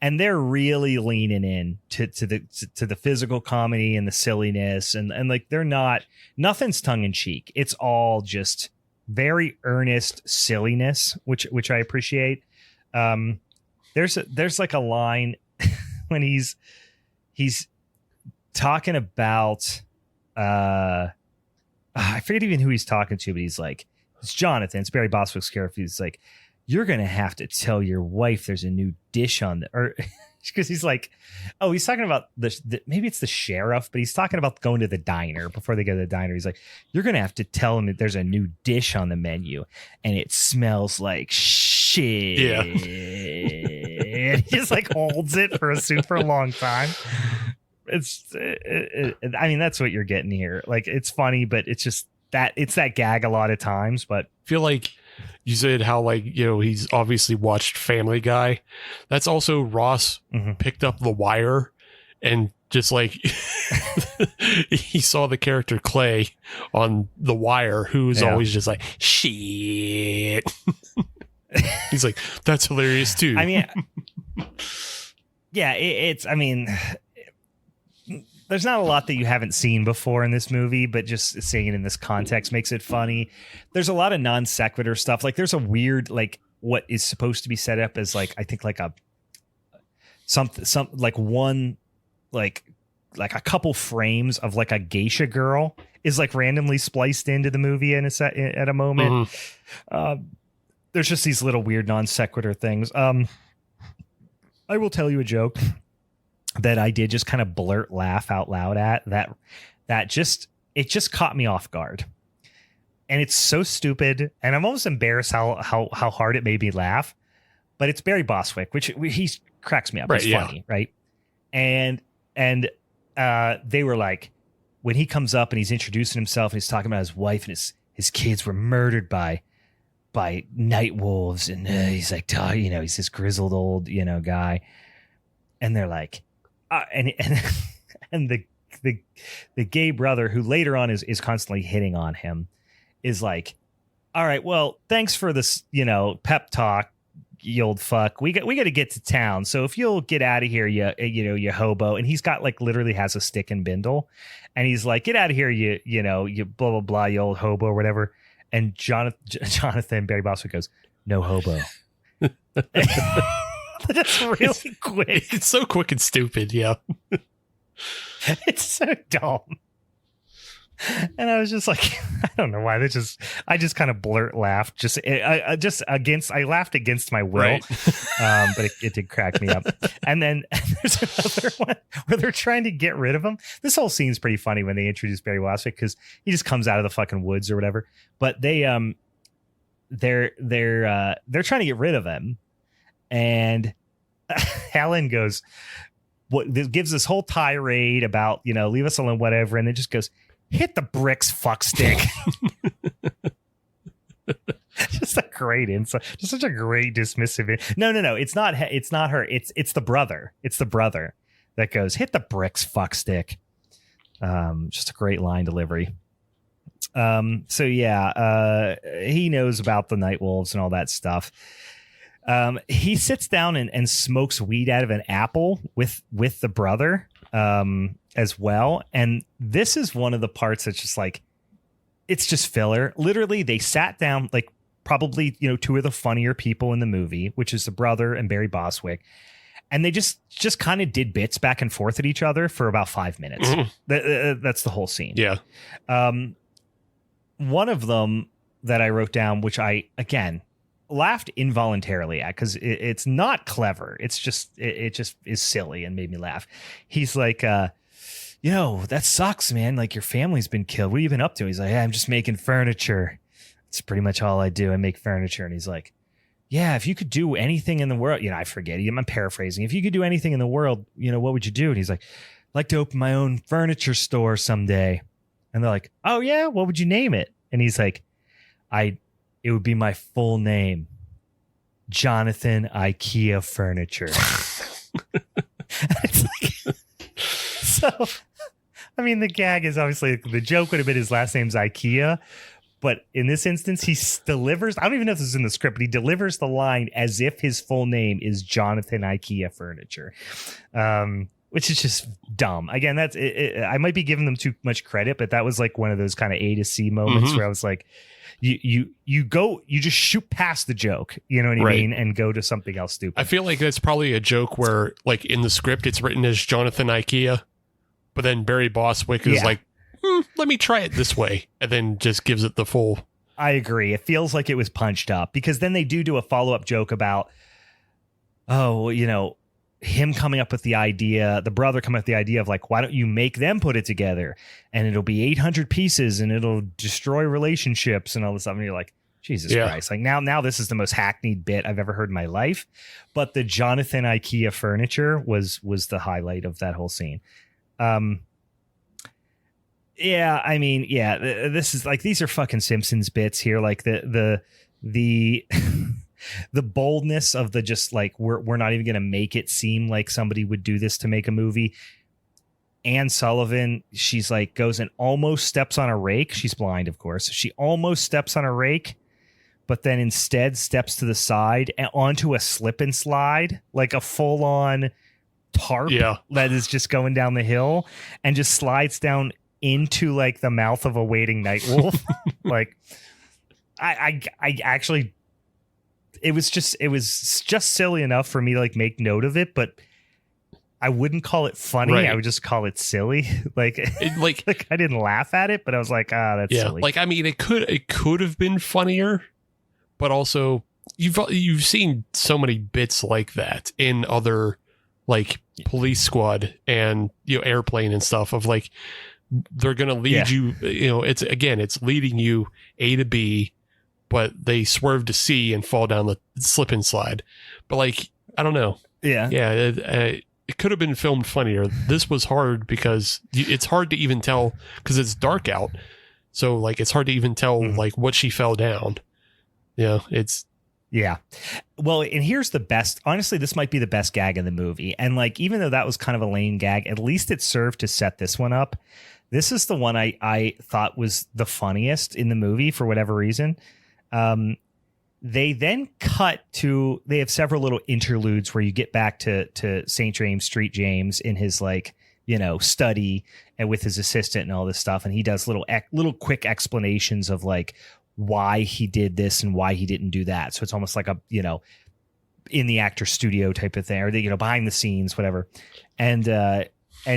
And they're really leaning in to the physical comedy and the silliness, and like nothing's tongue in cheek. It's all just very earnest silliness, which I appreciate. There's like a line when he's talking about I forget even who he's talking to, but he's like, it's Jonathan, it's Barry Bostwick's character. He's like, you're gonna have to tell your wife there's a new dish on the, or because he's like, oh, he's talking about the maybe it's the sheriff, but he's talking about going to the diner before they go to the diner. He's like, you're gonna have to tell him that there's a new dish on the menu and it smells like shit. Yeah. And he just like holds it for a super long time. I mean, that's what you're getting here. Like, it's funny, but it's just that gag a lot of times. But I feel like you said how, like, you know, he's obviously watched Family Guy. That's also Ross picked up The Wire and just like he saw the character Clay on The Wire, who's always just like, shit. He's like, that's hilarious too. I mean, yeah, I mean, there's not a lot that you haven't seen before in this movie, but just seeing it in this context makes it funny. There's a lot of non sequitur stuff. Like there's a weird, like what is supposed to be set up as like, I think like a a couple frames of like a geisha girl is like randomly spliced into the movie at a moment. There's just these little weird non sequitur things. I will tell you a joke that I did just kind of laugh out loud at that just caught me off guard. And it's so stupid. And I'm almost embarrassed how hard it made me laugh, but it's Barry Bostwick, which he cracks me up. Right, it's funny. Right. And they were like, when he comes up and he's introducing himself and he's talking about his wife and his kids were murdered by Nightwolves, and he's like, you know, he's this grizzled old, you know, guy, and they're like, and the gay brother who later on is constantly hitting on him is like, all right, well, thanks for this, you know, pep talk, you old fuck. We got to get to town, so if you'll get out of here, you hobo. And he's got like literally has a stick and bindle, and he's like, get out of here, you know, you blah blah blah, you old hobo or whatever. And Jonathan Barry Bostwick goes, no hobo. That's really quick. It's so quick and stupid. Yeah. It's so dumb. And I was just like, I don't know why. I just kind of laughed. I laughed against my will. Right. But it did crack me up. And then there's another one where they're trying to get rid of him. This whole scene's pretty funny when they introduce Barry Bostwick because he just comes out of the fucking woods or whatever. But they're trying to get rid of him. And Helen goes, gives this whole tirade about, you know, leave us alone, whatever. And then just goes, hit the bricks, fuck stick. Just a great insult. Just such a great dismissive. No. It's not her. It's the brother. It's the brother that goes, hit the bricks, fuckstick. Just a great line delivery. So yeah, he knows about the Nightwolves and all that stuff. He sits down and smokes weed out of an apple with the brother as well. And this is one of the parts that's just like, it's just filler. Literally, they sat down, like probably, two of the funnier people in the movie, which is the brother and Barry Bostwick. And they just kind of did bits back and forth at each other for about 5 minutes. That's the whole scene. Yeah. One of them that I wrote down, which I, again, laughed involuntarily at because it's not clever. It's just, it just is silly and made me laugh. He's like, that sucks, man. Like, your family's been killed. What have you been up to? He's like, I'm just making furniture. It's pretty much all I do. I make furniture. And he's like, yeah, if you could do anything in the world, I forget. I'm paraphrasing. If you could do anything in the world, what would you do? And he's like, I'd like to open my own furniture store someday. And they're like, oh yeah, what would you name it? And he's like, it would be my full name, Jonathan IKEA Furniture. It's like, so, I mean, the gag is obviously, the joke would have been his last name's IKEA. But in this instance, he delivers, I don't even know if this is in the script, but he delivers the line as if his full name is Jonathan IKEA Furniture, which is just dumb. Again, that's I might be giving them too much credit, but that was like one of those kind of A to C moments where I was like, you just shoot past the joke, you know what I mean, and go to something else stupid. I feel like that's probably a joke where, like, in the script, it's written as Jonathan IKEA, but then Barry Bostwick is like, let me try it this way, and then just gives it the full. I agree. It feels like it was punched up because then they do a follow-up joke about, him coming up with the idea, the brother coming up with the idea of like, why don't you make them put it together and it'll be 800 pieces and it'll destroy relationships and all this stuff. And you're like, Jesus Christ. Like now this is the most hackneyed bit I've ever heard in my life. But the Jonathan IKEA Furniture was the highlight of that whole scene. Yeah, I mean, this is like, these are fucking Simpsons bits here. Like the the boldness of the just like, we're not even going to make it seem like somebody would do this to make a movie. Anne Sullivan, she's like, goes and almost steps on a rake. She's blind, of course. She almost steps on a rake, but then instead steps to the side and onto a slip and slide, like a full on tarp that is just going down the hill and just slides down into like the mouth of a waiting Nightwolf. Like I actually, it was just silly enough for me to like make note of it, but I wouldn't call it funny. I would just call it silly. Like I didn't laugh at it, but I was like, that's silly. Like, I mean, it could have been funnier, but also you've seen so many bits like that in other, like, Police Squad and Airplane and stuff, of like, they're gonna lead you. It's leading you A to B, but they swerve to C and fall down the slip and slide. But like, I don't know. It could have been filmed funnier. This was hard because it's hard to even tell because it's dark out. So like, it's hard to even tell like what she fell down. Well, and here's the best. Honestly, this might be the best gag in the movie. And like, even though that was kind of a lame gag, at least it served to set this one up. This is the one I thought was the funniest in the movie for whatever reason. They then cut to, they have several little interludes where you get back to St. James Street James in his like, study and with his assistant and all this stuff. And he does little quick explanations of like why he did this and why he didn't do that. So it's almost like a, in the actor studio type of thing, or behind the scenes, whatever. And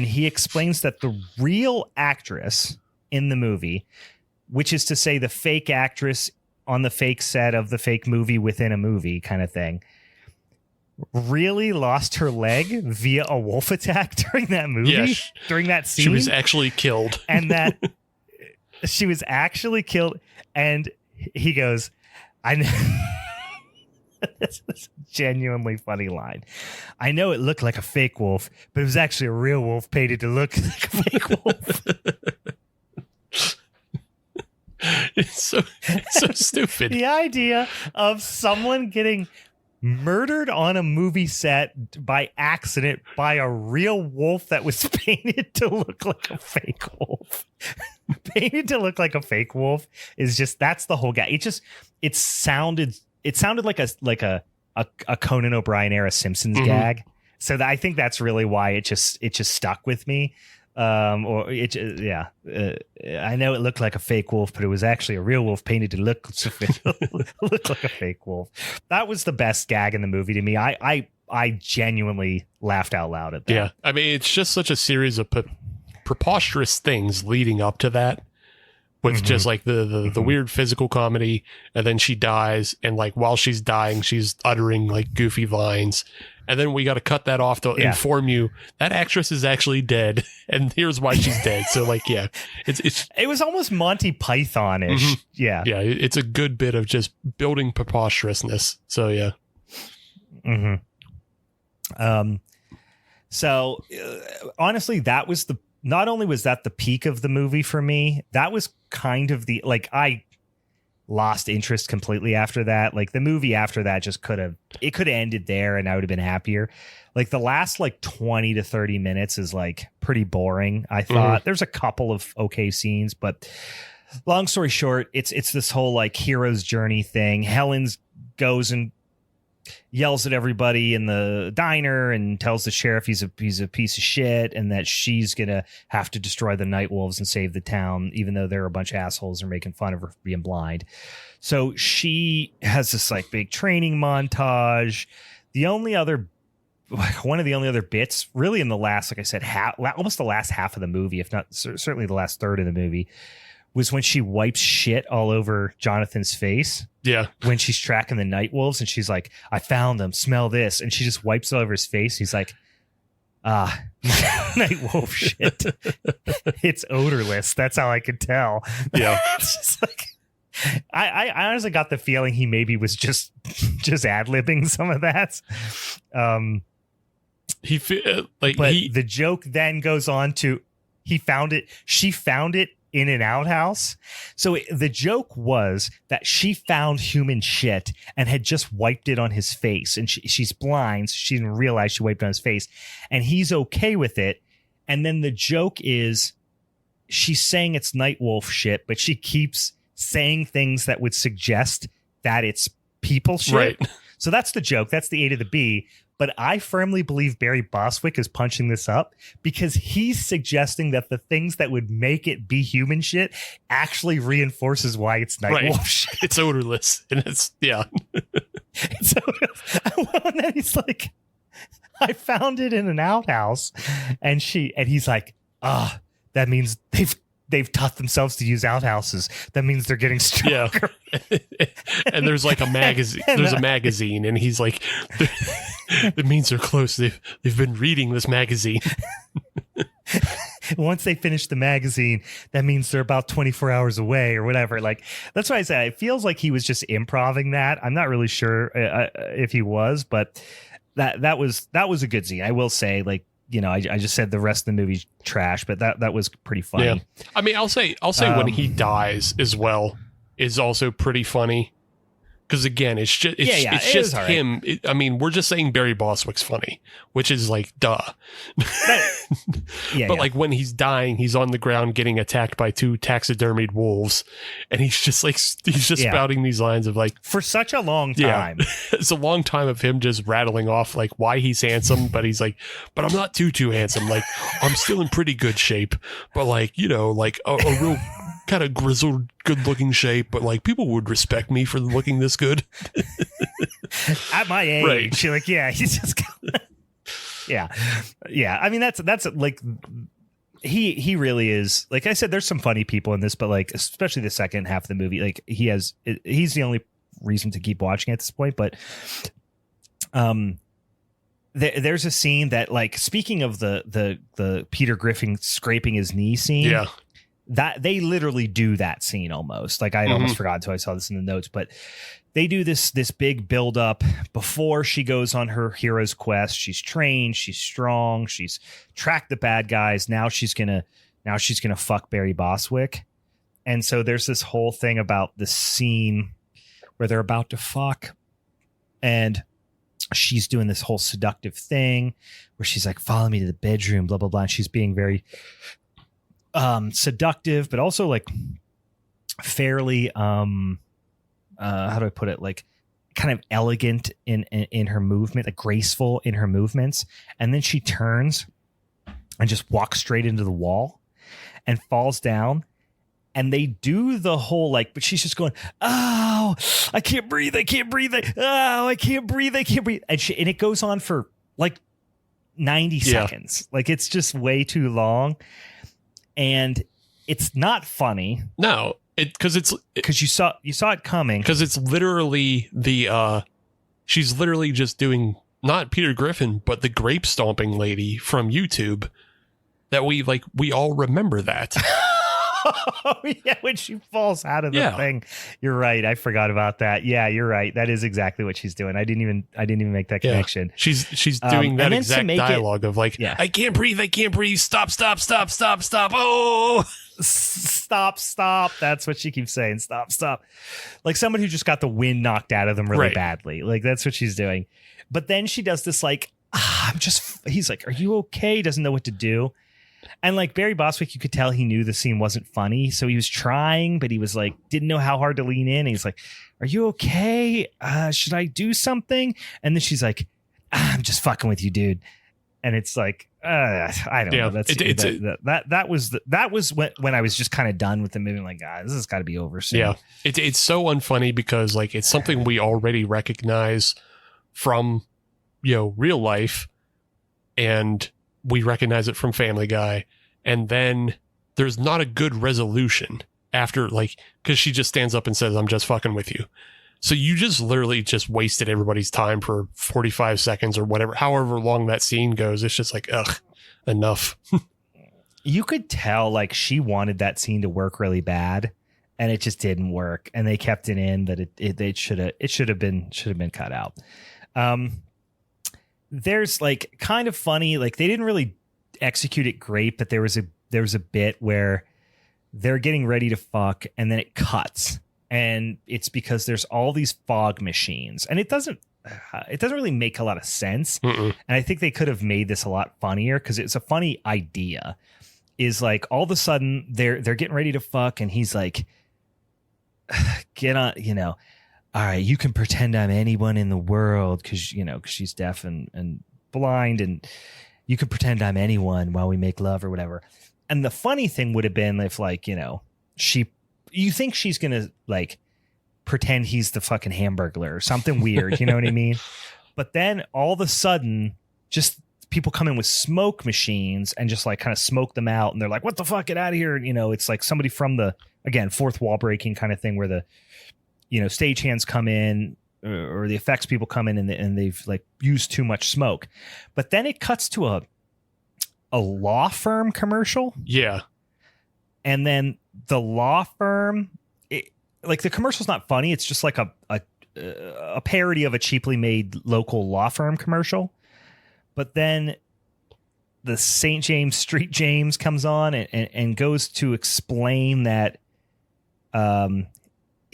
he explains that the real actress in the movie, which is to say the fake actress on the fake set of the fake movie within a movie kind of thing, really lost her leg via a wolf attack during that movie, during that scene. She was actually killed. And that she was actually killed. And he goes, I know. This was a genuinely funny line. I know it looked like a fake wolf, but it was actually a real wolf painted to look like a fake wolf. It's so stupid. The idea of someone getting murdered on a movie set by accident by a real wolf that was painted to look like a fake wolf. Painted to look like a fake wolf is just, that's the whole guy. It sounded like a Conan O'Brien era Simpsons gag. So I think that's really why it just stuck with me. I know it looked like a fake wolf, but it was actually a real wolf painted to look like a fake wolf. That was the best gag in the movie to me. I genuinely laughed out loud at that. Yeah, I mean, it's just such a series of preposterous things leading up to that, with just like the weird physical comedy, and then she dies, and like while she's dying, she's uttering like goofy lines. And then we got to cut that off to inform you that actress is actually dead, and here's why she's dead. So, like, yeah, it was almost Monty Python-ish. Yeah, it's a good bit of just building preposterousness. So, yeah. So, honestly, that was not only was that the peak of the movie for me, that was kind of I lost interest completely after that. Like the movie after that just could have ended there and I would have been happier. Like the last 20 to 30 minutes is like pretty boring. I thought there's a couple of okay scenes, but long story short, it's this whole like hero's journey thing. Helen goes and yells at everybody in the diner and tells the sheriff he's a piece of shit and that she's gonna have to destroy the Nightwolves and save the town, even though they're a bunch of assholes and are making fun of her for being blind. So she has this like big training montage. One of the only other bits really in the last, like I said, almost the last half of the movie, if not certainly the last third of the movie, was when she wipes shit all over Jonathan's face. Yeah. When she's tracking the Nightwolves and she's like, I found them, smell this. And she just wipes it all over his face. He's like, Nightwolf shit. It's odorless. That's how I could tell. Yeah. It's just like, I honestly got the feeling he maybe was just ad-libbing some of that. The joke then goes on to, she found it in an outhouse. So the joke was that she found human shit and had just wiped it on his face, and she's blind, so she didn't realize she wiped it on his face, and he's okay with it. And then the joke is she's saying it's Nightwolf shit, but she keeps saying things that would suggest that it's people shit. Right. So that's the joke. That's the A to the B. But I firmly believe Barry Bostwick is punching this up because he's suggesting that the things that would make it be human shit actually reinforces why it's Nightwolf shit. It's odorless. And it's It's odorless. And then he's like, I found it in an outhouse. And he's like, that means they've taught themselves to use outhouses. That means they're getting stronger. Yeah. And there's like a magazine. There's a magazine, and he's like, that means they're close. They've been reading this magazine. Once they finish the magazine, that means they're about 24 hours away or whatever. Like, that's why I said it feels like he was just improvising that. I'm not really sure if he was, but that was a good scene. I will say, like, you know, I just said the rest of the movie's trash, but that was pretty funny. Yeah. I mean, I'll say when he dies as well is also pretty funny. Because again, it's just him. Right. I mean, we're just saying Barry Bostwick's funny, which is like, duh. But like when he's dying, he's on the ground getting attacked by two taxidermied wolves, and he's just spouting these lines of like, for such a long time. Yeah. It's a long time of him just rattling off like why he's handsome, but he's like, but I'm not too handsome. Like I'm still in pretty good shape, but like, you know, like a real kind of grizzled, good-looking shape, but like people would respect me for looking this good. At my age, right. You're like, yeah, he's just, yeah. I mean, that's like, he really is. Like I said, there's some funny people in this, but like, especially the second half of the movie, like he's the only reason to keep watching at this point. But, there's a scene that, like, speaking of the Peter Griffin scraping his knee scene. Yeah. That they literally do that scene almost. Like I almost forgot until I saw this in the notes, but they do this big build up before she goes on her hero's quest. She's trained, she's strong, she's tracked the bad guys. Now she's gonna fuck Barry Bostwick. And so there's this whole thing about the scene where they're about to fuck, and she's doing this whole seductive thing where she's like, follow me to the bedroom, blah, blah, blah. And she's being very seductive, but also like fairly, how do I put it? Like kind of elegant in her movement, like graceful in her movements. And then she turns and just walks straight into the wall and falls down. And they do the whole like, but she's just going, oh, I can't breathe. I can't breathe. Oh, I can't breathe. I can't breathe. And it goes on for like 90 seconds. Like it's just way too long. And it's not funny. No, because you saw it coming. Because it's literally she's literally just doing not Peter Griffin, but the grape stomping lady from YouTube that we all remember that. Oh, yeah, when she falls out of the thing. You're right. I forgot about that. Yeah, you're right. That is exactly what she's doing. I didn't even make that connection. She's doing that exact dialogue of like, I can't breathe. Stop. Oh, stop. That's what she keeps saying. Stop. Like someone who just got the wind knocked out of them really badly. Like that's what she's doing. But then she does this like, he's like, are you okay? Doesn't know what to do. And like Barry Bostwick, you could tell he knew the scene wasn't funny. So he was trying, but he was like, didn't know how hard to lean in. And he's like, are you okay? Should I do something? And then she's like, I'm just fucking with you, dude. And it's like, I don't know. That was when I was just kind of done with the movie. I'm like, this has got to be over soon. Yeah. It's so unfunny because like, it's something we already recognize from, real life. And we recognize it from Family Guy, and then there's not a good resolution after, like, because she just stands up and says, I'm just fucking with you. So you just literally just wasted everybody's time for 45 seconds or whatever, however long that scene goes. It's just like, ugh, enough. You could tell like she wanted that scene to work really bad, and it just didn't work. And they kept it in that it should have been cut out. There's like kind of funny, like they didn't really execute it great, but there was a bit where they're getting ready to fuck and then it cuts, and it's because there's all these fog machines, and it doesn't really make a lot of sense. And I think they could have made this a lot funnier because it's a funny idea. Is like all of a sudden they're getting ready to fuck, and he's like, get on, all right, you can pretend I'm anyone in the world because she's deaf and blind, and you can pretend I'm anyone while we make love or whatever. And the funny thing would have been if like, you think she's going to like pretend he's the fucking Hamburglar or something weird. You know what I mean? But then all of a sudden, just people come in with smoke machines and just like kind of smoke them out. And they're like, what the fuck, get out of here. It's like somebody from the, again, fourth wall breaking kind of thing where the, stagehands come in or the effects people come in and they've like used too much smoke. But then it cuts to a law firm commercial. Yeah. And then the law firm, like the commercial's not funny. It's just like a parody of a cheaply made local law firm commercial. But then the St. James Street James comes on and goes to explain that,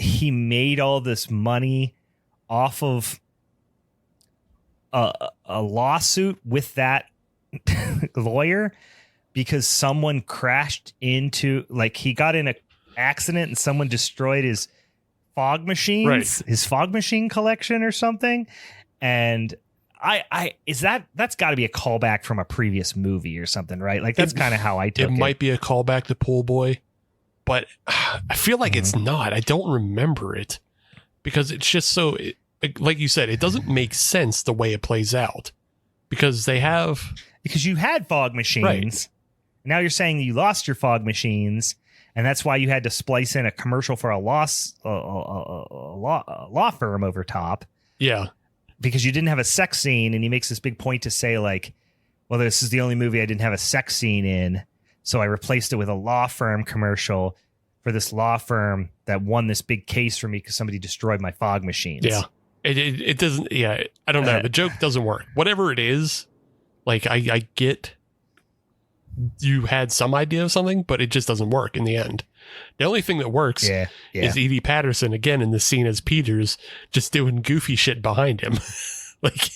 he made all this money off of a lawsuit with that lawyer because someone crashed into, like, he got in an accident and someone destroyed his fog machines, his fog machine collection or something. And that's got to be a callback from a previous movie or something, right? Like that's kind of how I took it. It might be a callback to Pool Boy, but I feel like it's not. I don't remember it because it's just so, like you said, it doesn't make sense the way it plays out because you had fog machines. Right. Now you're saying you lost your fog machines, and that's why you had to splice in a commercial for a law firm over top. Yeah. Because you didn't have a sex scene, and he makes this big point to say, like, well, this is the only movie I didn't have a sex scene in, so I replaced it with a law firm commercial for this law firm that won this big case for me because somebody destroyed my fog machines. Yeah. It doesn't, yeah, I don't know. The joke doesn't work. Whatever it is, like, I get you had some idea of something, but it just doesn't work in the end. The only thing that works is Edie Patterson again in the scene as Peters, just doing goofy shit behind him. Like,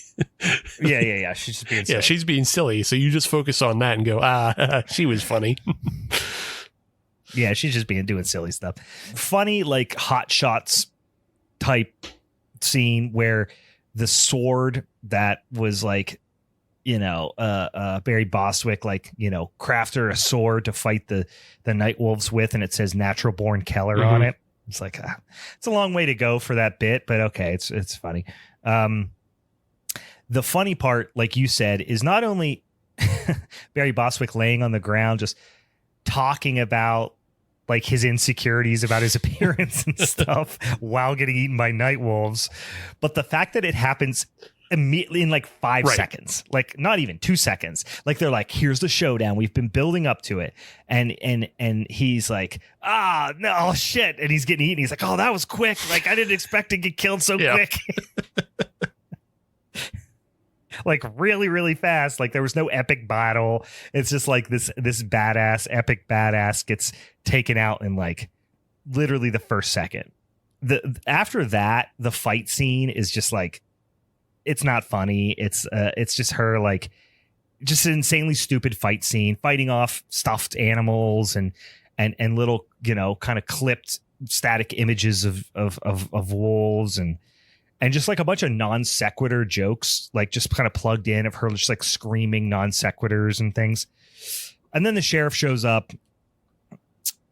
she's just being silly. Yeah, she's being silly. So you just focus on that and go, she was funny. Yeah, she's just doing silly stuff. Funny, like Hot Shots type scene where the sword that was like, Barry Bostwick, like, crafted a sword to fight the Nightwolves with, and it says Natural Born Keller on it. It's like, it's a long way to go for that bit, but okay, it's funny. The funny part, like you said, is not only Barry Bostwick laying on the ground, just talking about like his insecurities about his appearance and stuff while getting eaten by Nightwolves, but the fact that it happens immediately in like 5 seconds, like not even 2 seconds. Like they're like, here's the showdown. We've been building up to it. And he's like, no, shit. And he's getting eaten. He's like, oh, that was quick. Like I didn't expect to get killed so quick. Like really, really fast. Like there was no epic battle. It's just like this epic badass gets taken out in like literally the first second. After that, the fight scene is just like, it's not funny. It's just her like just an insanely stupid fight scene, fighting off stuffed animals and little, kind of clipped static images of wolves and just like a bunch of non sequitur jokes, like just kind of plugged in of her just like screaming non sequiturs and things. And then the sheriff shows up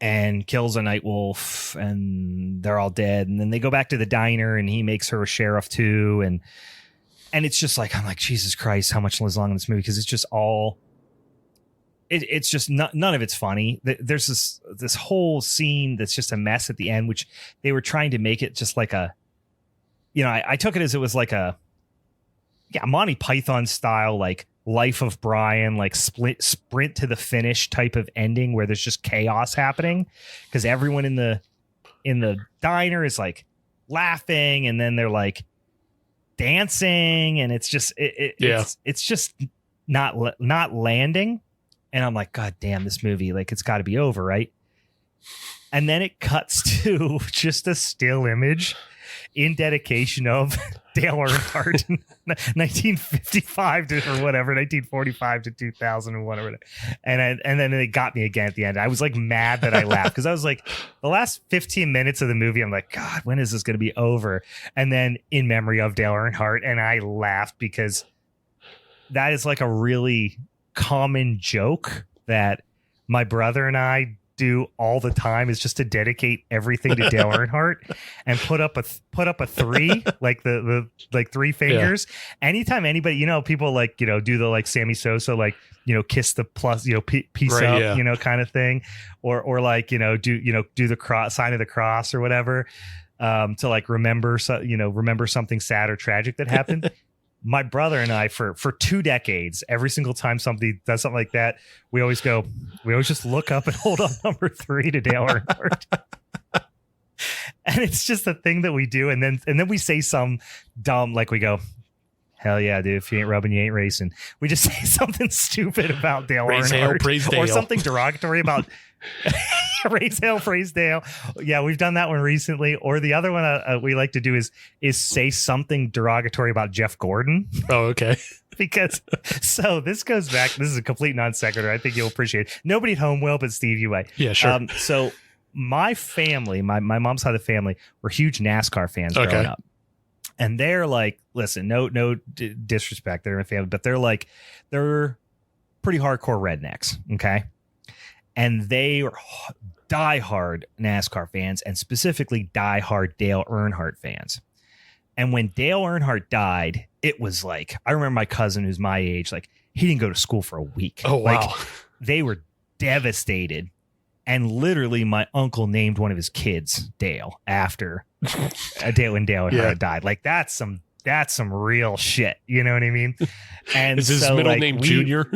and kills a Nightwolf and they're all dead. And then they go back to the diner and he makes her a sheriff too. And it's just like, I'm like, Jesus Christ, how much is long in this movie? Because it's just all, it's just none of it's funny. There's this whole scene that's just a mess at the end, which they were trying to make it just like a, I took it as it was like a Monty Python style, like Life of Brian, like sprint to the finish type of ending where there's just chaos happening because everyone in the diner is like laughing and then they're like dancing and it's just it's just not landing. And I'm like, God damn, this movie, like it's got to be over, right? And then it cuts to just a still image in dedication of Dale Earnhardt, 1955 to or whatever, 1945 to 2001 or whatever. And then it got me again at the end. I was like mad that I laughed because I was like, the last 15 minutes of the movie, I'm like, God, when is this going to be over? And then in memory of Dale Earnhardt, and I laughed because that is like a really common joke that my brother and I do all the time is just to dedicate everything to Dale Earnhardt and put up a 3, like the like 3 fingers. Yeah. Anytime anybody, people like, do the like Sammy Sosa, like, kiss the plus, peace up, kind of thing. Or like, do the cross sign of the cross or whatever, to like remember something sad or tragic that happened. My brother and I, for 2 decades, every single time somebody does something like that, we always just look up and hold on number 3 to Dale Earnhardt. And it's just a thing that we do. And then we say some dumb, like we go, hell yeah, dude, if you ain't rubbing, you ain't racing. We just say something stupid about Dale Earnhardt or something derogatory about raise hell, praise Dale. Yeah, we've done that one recently. Or the other one we like to do is say something derogatory about Jeff Gordon. Oh, okay. Because so this goes back. This is a complete non sequitur. I think you'll appreciate it. Nobody at home will, but Steve, you might. Yeah, sure. So my family, my mom's side of the family, were huge NASCAR fans growing up. And they're like, listen, no disrespect, they're in a family, but they're pretty hardcore rednecks. Okay. And they are diehard NASCAR fans and specifically diehard Dale Earnhardt fans. And when Dale Earnhardt died, it was like, I remember my cousin who's my age, like he didn't go to school for a week. Oh, wow. Like, they were devastated. And literally my uncle named one of his kids Dale after when Dale Earnhardt died. Like that's some real shit. You know what I mean? And is his middle name Junior?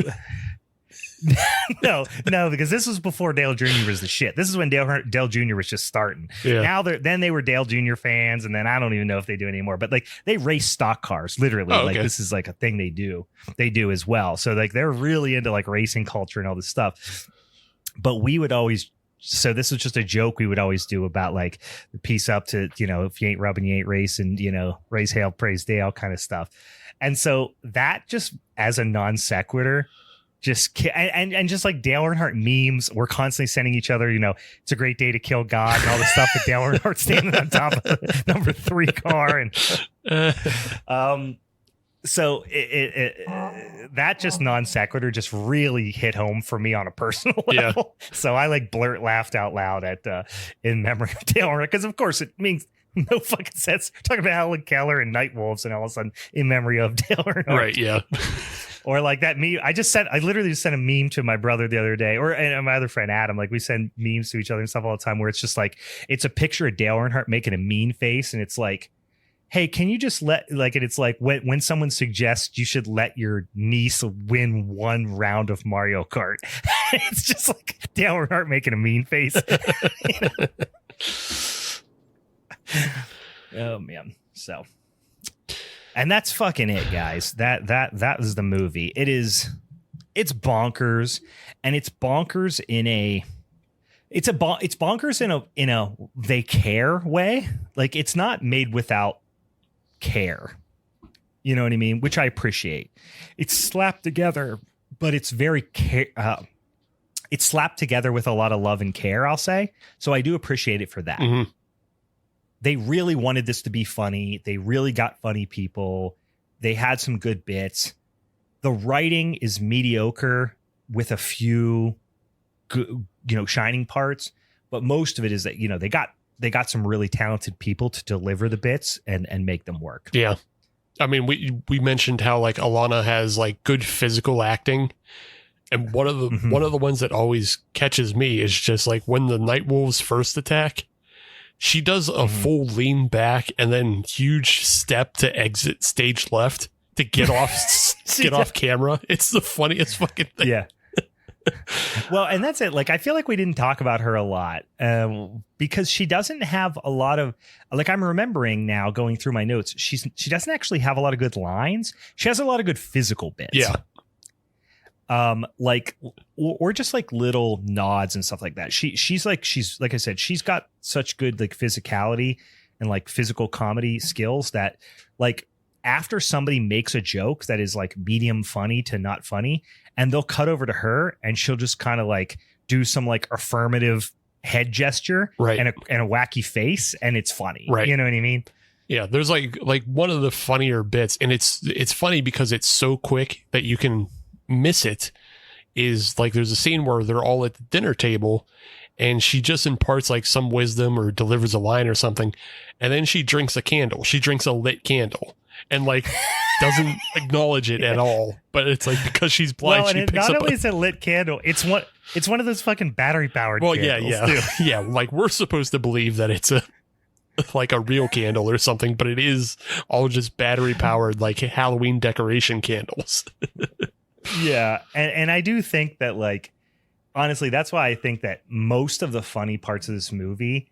No, because this was before Dale Jr. was the shit. This is when Dale Jr. was just starting. Yeah. Now then they were Dale Jr. fans, and then I don't even know if they do anymore. But like they race stock cars, literally. Oh, okay. Like this is like a thing they do. They do as well. So like they're really into like racing culture and all this stuff. But we would always. So this was just a joke we would always do about like peace up to, you know, if you ain't rubbing, you ain't racing, you know, raise hail, praise Dale kind of stuff. And so that just as a non sequitur, just and just like Dale Earnhardt memes, we're constantly sending each other, you know, it's a great day to kill God and all the stuff with Dale Earnhardt standing on top of the number 3 car. And so that just non sequitur just really hit home for me on a personal level. Yeah. So I like laughed out loud at in memory of Dale Earnhardt, because of course it means no fucking sense. We're talking about Helen, Keller, and Nightwolves, and all of a sudden in memory of Dale Earnhardt. Right? Yeah. Or like that meme. I literally just sent a meme to my brother the other day, and my other friend Adam. Like we send memes to each other and stuff all the time, where it's just like it's a picture of Dale Earnhardt making a mean face, and it's like, hey, can you just let, like, and it's like when someone suggests you should let your niece win 1 round of Mario Kart. It's just like Dale Earnhardt making a mean face. Oh man. So, and that's fucking it, guys. That was the movie. It's bonkers, and it's bonkers it's bonkers in a they care way. Like it's not made without care, you know what I mean, which I appreciate. It's slapped together, but it's very it's slapped together with a lot of love and care, I'll say. So I do appreciate it for that. Mm-hmm. They really wanted this to be funny. They really got funny people. They had some good bits. The writing is mediocre with a few good, you know, shining parts, but most of it is that, you know, they got some really talented people to deliver the bits and make them work. Yeah. I mean, we mentioned how like Alana has like good physical acting. And one of the ones that always catches me is just like when the Nightwolves first attack, she does a full lean back and then huge step to exit stage left to get off camera. It's the funniest fucking thing. Yeah. Well, and that's it. Like, I feel like we didn't talk about her a lot because she doesn't have a lot of, like, I'm remembering now going through my notes. She doesn't actually have a lot of good lines. She has a lot of good physical bits. Yeah. Like, or just like little nods and stuff like that. She's like I said, she's got such good like physicality and like physical comedy skills that like after somebody makes a joke that is like medium funny to not funny, and they'll cut over to her and she'll just kind of like do some like affirmative head gesture, right, and a wacky face, and it's funny. Right. You know what I mean? Yeah, there's like one of the funnier bits, and it's funny because it's so quick that you can miss it, is like there's a scene where they're all at the dinner table and she just imparts like some wisdom or delivers a line or something, and then she drinks a candle. She drinks a lit candle and like doesn't acknowledge it at all, but it's like because she's blind. Well, and not only is it a lit candle, it's one of those fucking battery powered candles. Yeah, like we're supposed to believe that it's like a real candle or something, but it is all just battery powered like Halloween decoration candles. Yeah, and I do think that, like, honestly, that's why I think that most of the funny parts of this movie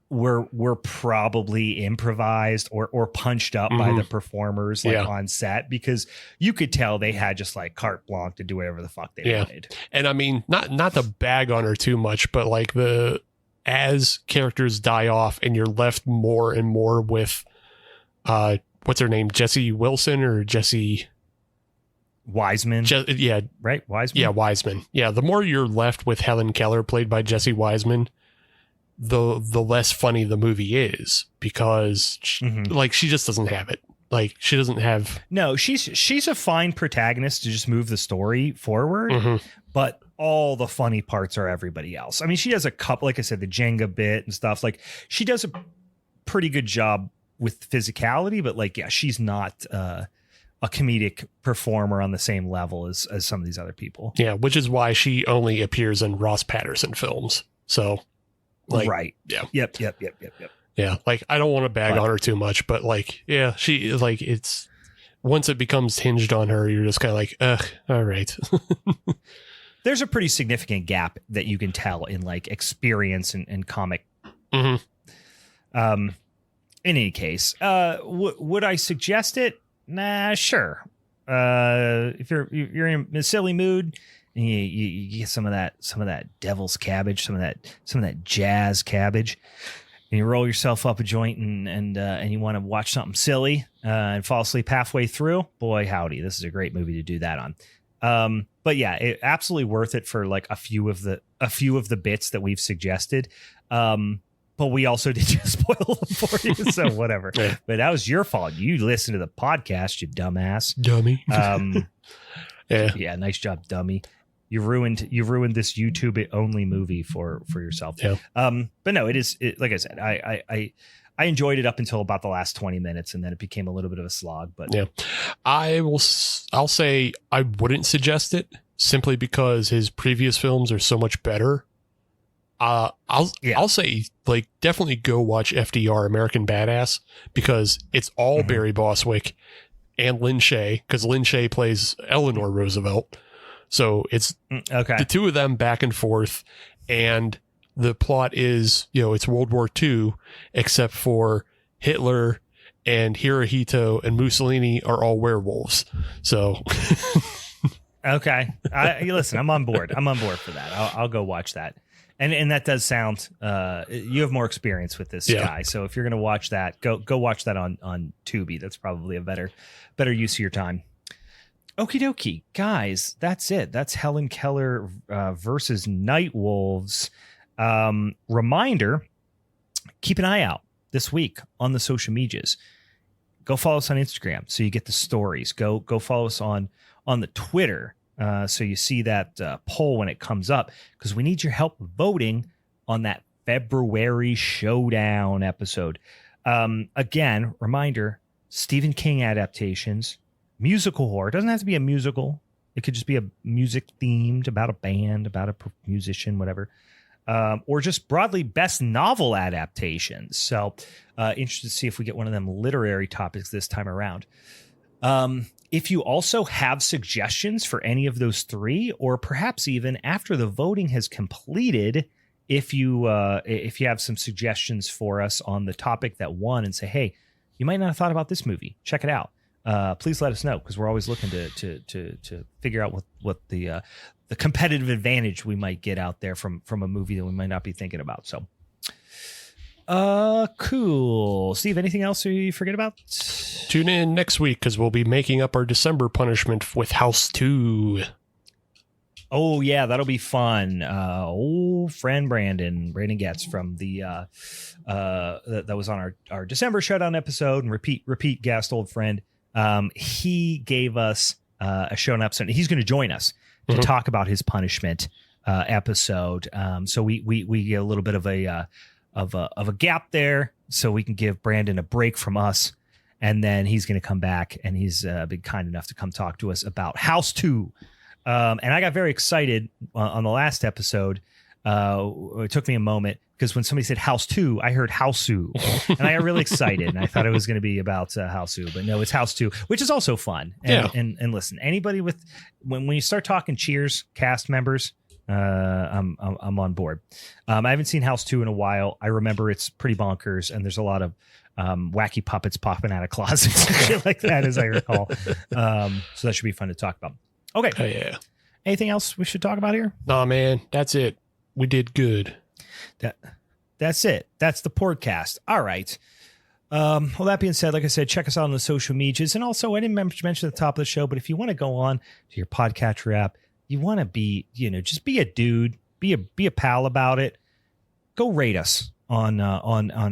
were probably improvised or punched up by the performers like on set, because you could tell they had just like carte blanche to do whatever the fuck they wanted. And I mean, not to bag on her too much, but like as characters die off and you're left more and more with what's her name, Jessie Wilson or Jessie Wiseman. Right? Wiseman? Yeah, Wiseman. Yeah, the more you're left with Helen Keller, played by Jessie Wiseman, the less funny the movie is, because like she just doesn't have it. Like she doesn't have... No, she's a fine protagonist to just move the story forward, but all the funny parts are everybody else. I mean, she does a couple, like I said, the Jenga bit and stuff. Like she does a pretty good job with physicality, but like, yeah, she's not... a comedic performer on the same level as some of these other people. Yeah, which is why she only appears in Ross Patterson films. So, like, right. Yeah. Yep. Yeah, like I don't want to bag on her too much, but like, yeah, she like it's once it becomes hinged on her, you're just kind of like, ugh, all right. there's a pretty significant gap that you can tell in like experience and comic. Mm-hmm. In any case, would I suggest it? Nah, sure. If you're in a silly mood and you get some of that devil's cabbage, some of that jazz cabbage, and you roll yourself up a joint and you want to watch something silly and fall asleep halfway through, boy howdy, this is a great movie to do that on. But yeah, absolutely worth it for like a few of the bits that we've suggested. But we also did just spoil them for you, so whatever. Yeah. But that was your fault. You listened to the podcast, you dumbass. Dummy. Yeah, nice job, dummy. You ruined this YouTube only movie for yourself. Yeah. But no, like I said, I enjoyed it up until about the last 20 minutes, and then it became a little bit of a slog. But yeah, I'll say I wouldn't suggest it simply because his previous films are so much better. I'll say like definitely go watch FDR American Badass because it's all Barry Bostwick and Lin Shaye, because Lin Shaye plays Eleanor Roosevelt. So it's the two of them back and forth, and the plot is, it's World War II, except for Hitler and Hirohito and Mussolini are all werewolves. So okay, listen, I'm on board. I'm on board for that. I'll go watch that. And that does sound, you have more experience with this guy. So if you're going to watch that, go watch that on Tubi. That's probably a better use of your time. Okie dokie, guys, that's it. That's Helen Keller versus Nightwolves. Reminder, keep an eye out this week on the social medias. Go follow us on Instagram so you get the stories. Go follow us on the Twitter. So you see that poll when it comes up, because we need your help voting on that February showdown episode. Again, reminder, Stephen King adaptations, musical horror. It doesn't have to be a musical. It could just be a music themed about a band, about a musician, whatever. Or just broadly best novel adaptations. So interested to see if we get one of them literary topics this time around. If you also have suggestions for any of those three, or perhaps even after the voting has completed, if you have some suggestions for us on the topic that won and say, hey, you might not have thought about this movie, check it out. Please let us know, because we're always looking to figure out what the competitive advantage we might get out there from a movie that we might not be thinking about. So, cool. Steve, anything else you forget about? Tune in next week because we'll be making up our December punishment with House 2. Oh yeah, that'll be fun. Old friend Brandon Getz from the that was on our December showdown episode, and repeat guest, old friend. He gave us a showdown episode. He's going to join us to talk about his punishment episode. So we get a little bit of a gap there, so we can give Brandon a break from us, and then he's going to come back, and he's been kind enough to come talk to us about House 2. And I got very excited on the last episode. It took me a moment, because when somebody said House 2, I heard Houseu, and I got really excited, and I thought it was going to be about Houseu, but no, it's House 2, which is also fun. And listen, anybody when you start talking Cheers cast members, I'm on board. I haven't seen House 2 in a while. I remember it's pretty bonkers, and there's a lot of wacky puppets popping out of closets and shit like that, as I recall. So that should be fun to talk about. Okay. Oh, yeah. Anything else we should talk about here? Nah, man, that's it. We did good. That's it. That's the podcast. All right. Well, that being said, like I said, check us out on the social medias. And also, I didn't mention at the top of the show, but if you want to go on to your podcatcher app, you want to be, just be a dude, be a pal about it. Go rate us on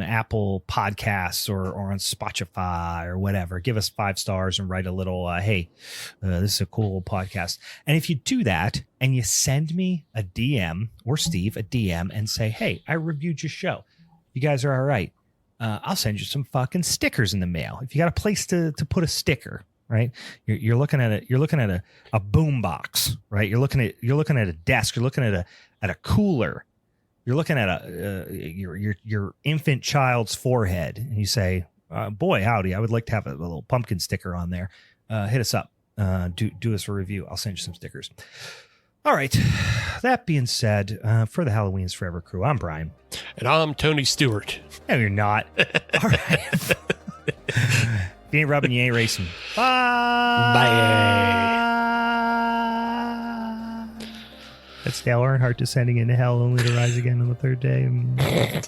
Apple Podcasts or on Spotify or whatever. Give us 5 stars and write a little, hey, this is a cool podcast. And if you do that and you send me a DM, or Steve a DM, and say, hey, I reviewed your show, you guys are all right, I'll send you some fucking stickers in the mail. If you got a place to put a sticker, right? You're looking at a boom box, right? You're looking at a desk. You're looking at a cooler. You're looking at your infant child's forehead, and you say, boy, howdy, I would like to have a little pumpkin sticker on there. Hit us up. Do us a review. I'll send you some stickers. All right. That being said, for the Halloween's Forever crew, I'm Brian. And I'm Tony Stewart. No, you're not. All right. If you ain't rubbing, you ain't racing. Bye. Bye. That's Dale Earnhardt descending into hell only to rise again on the third day. Bye.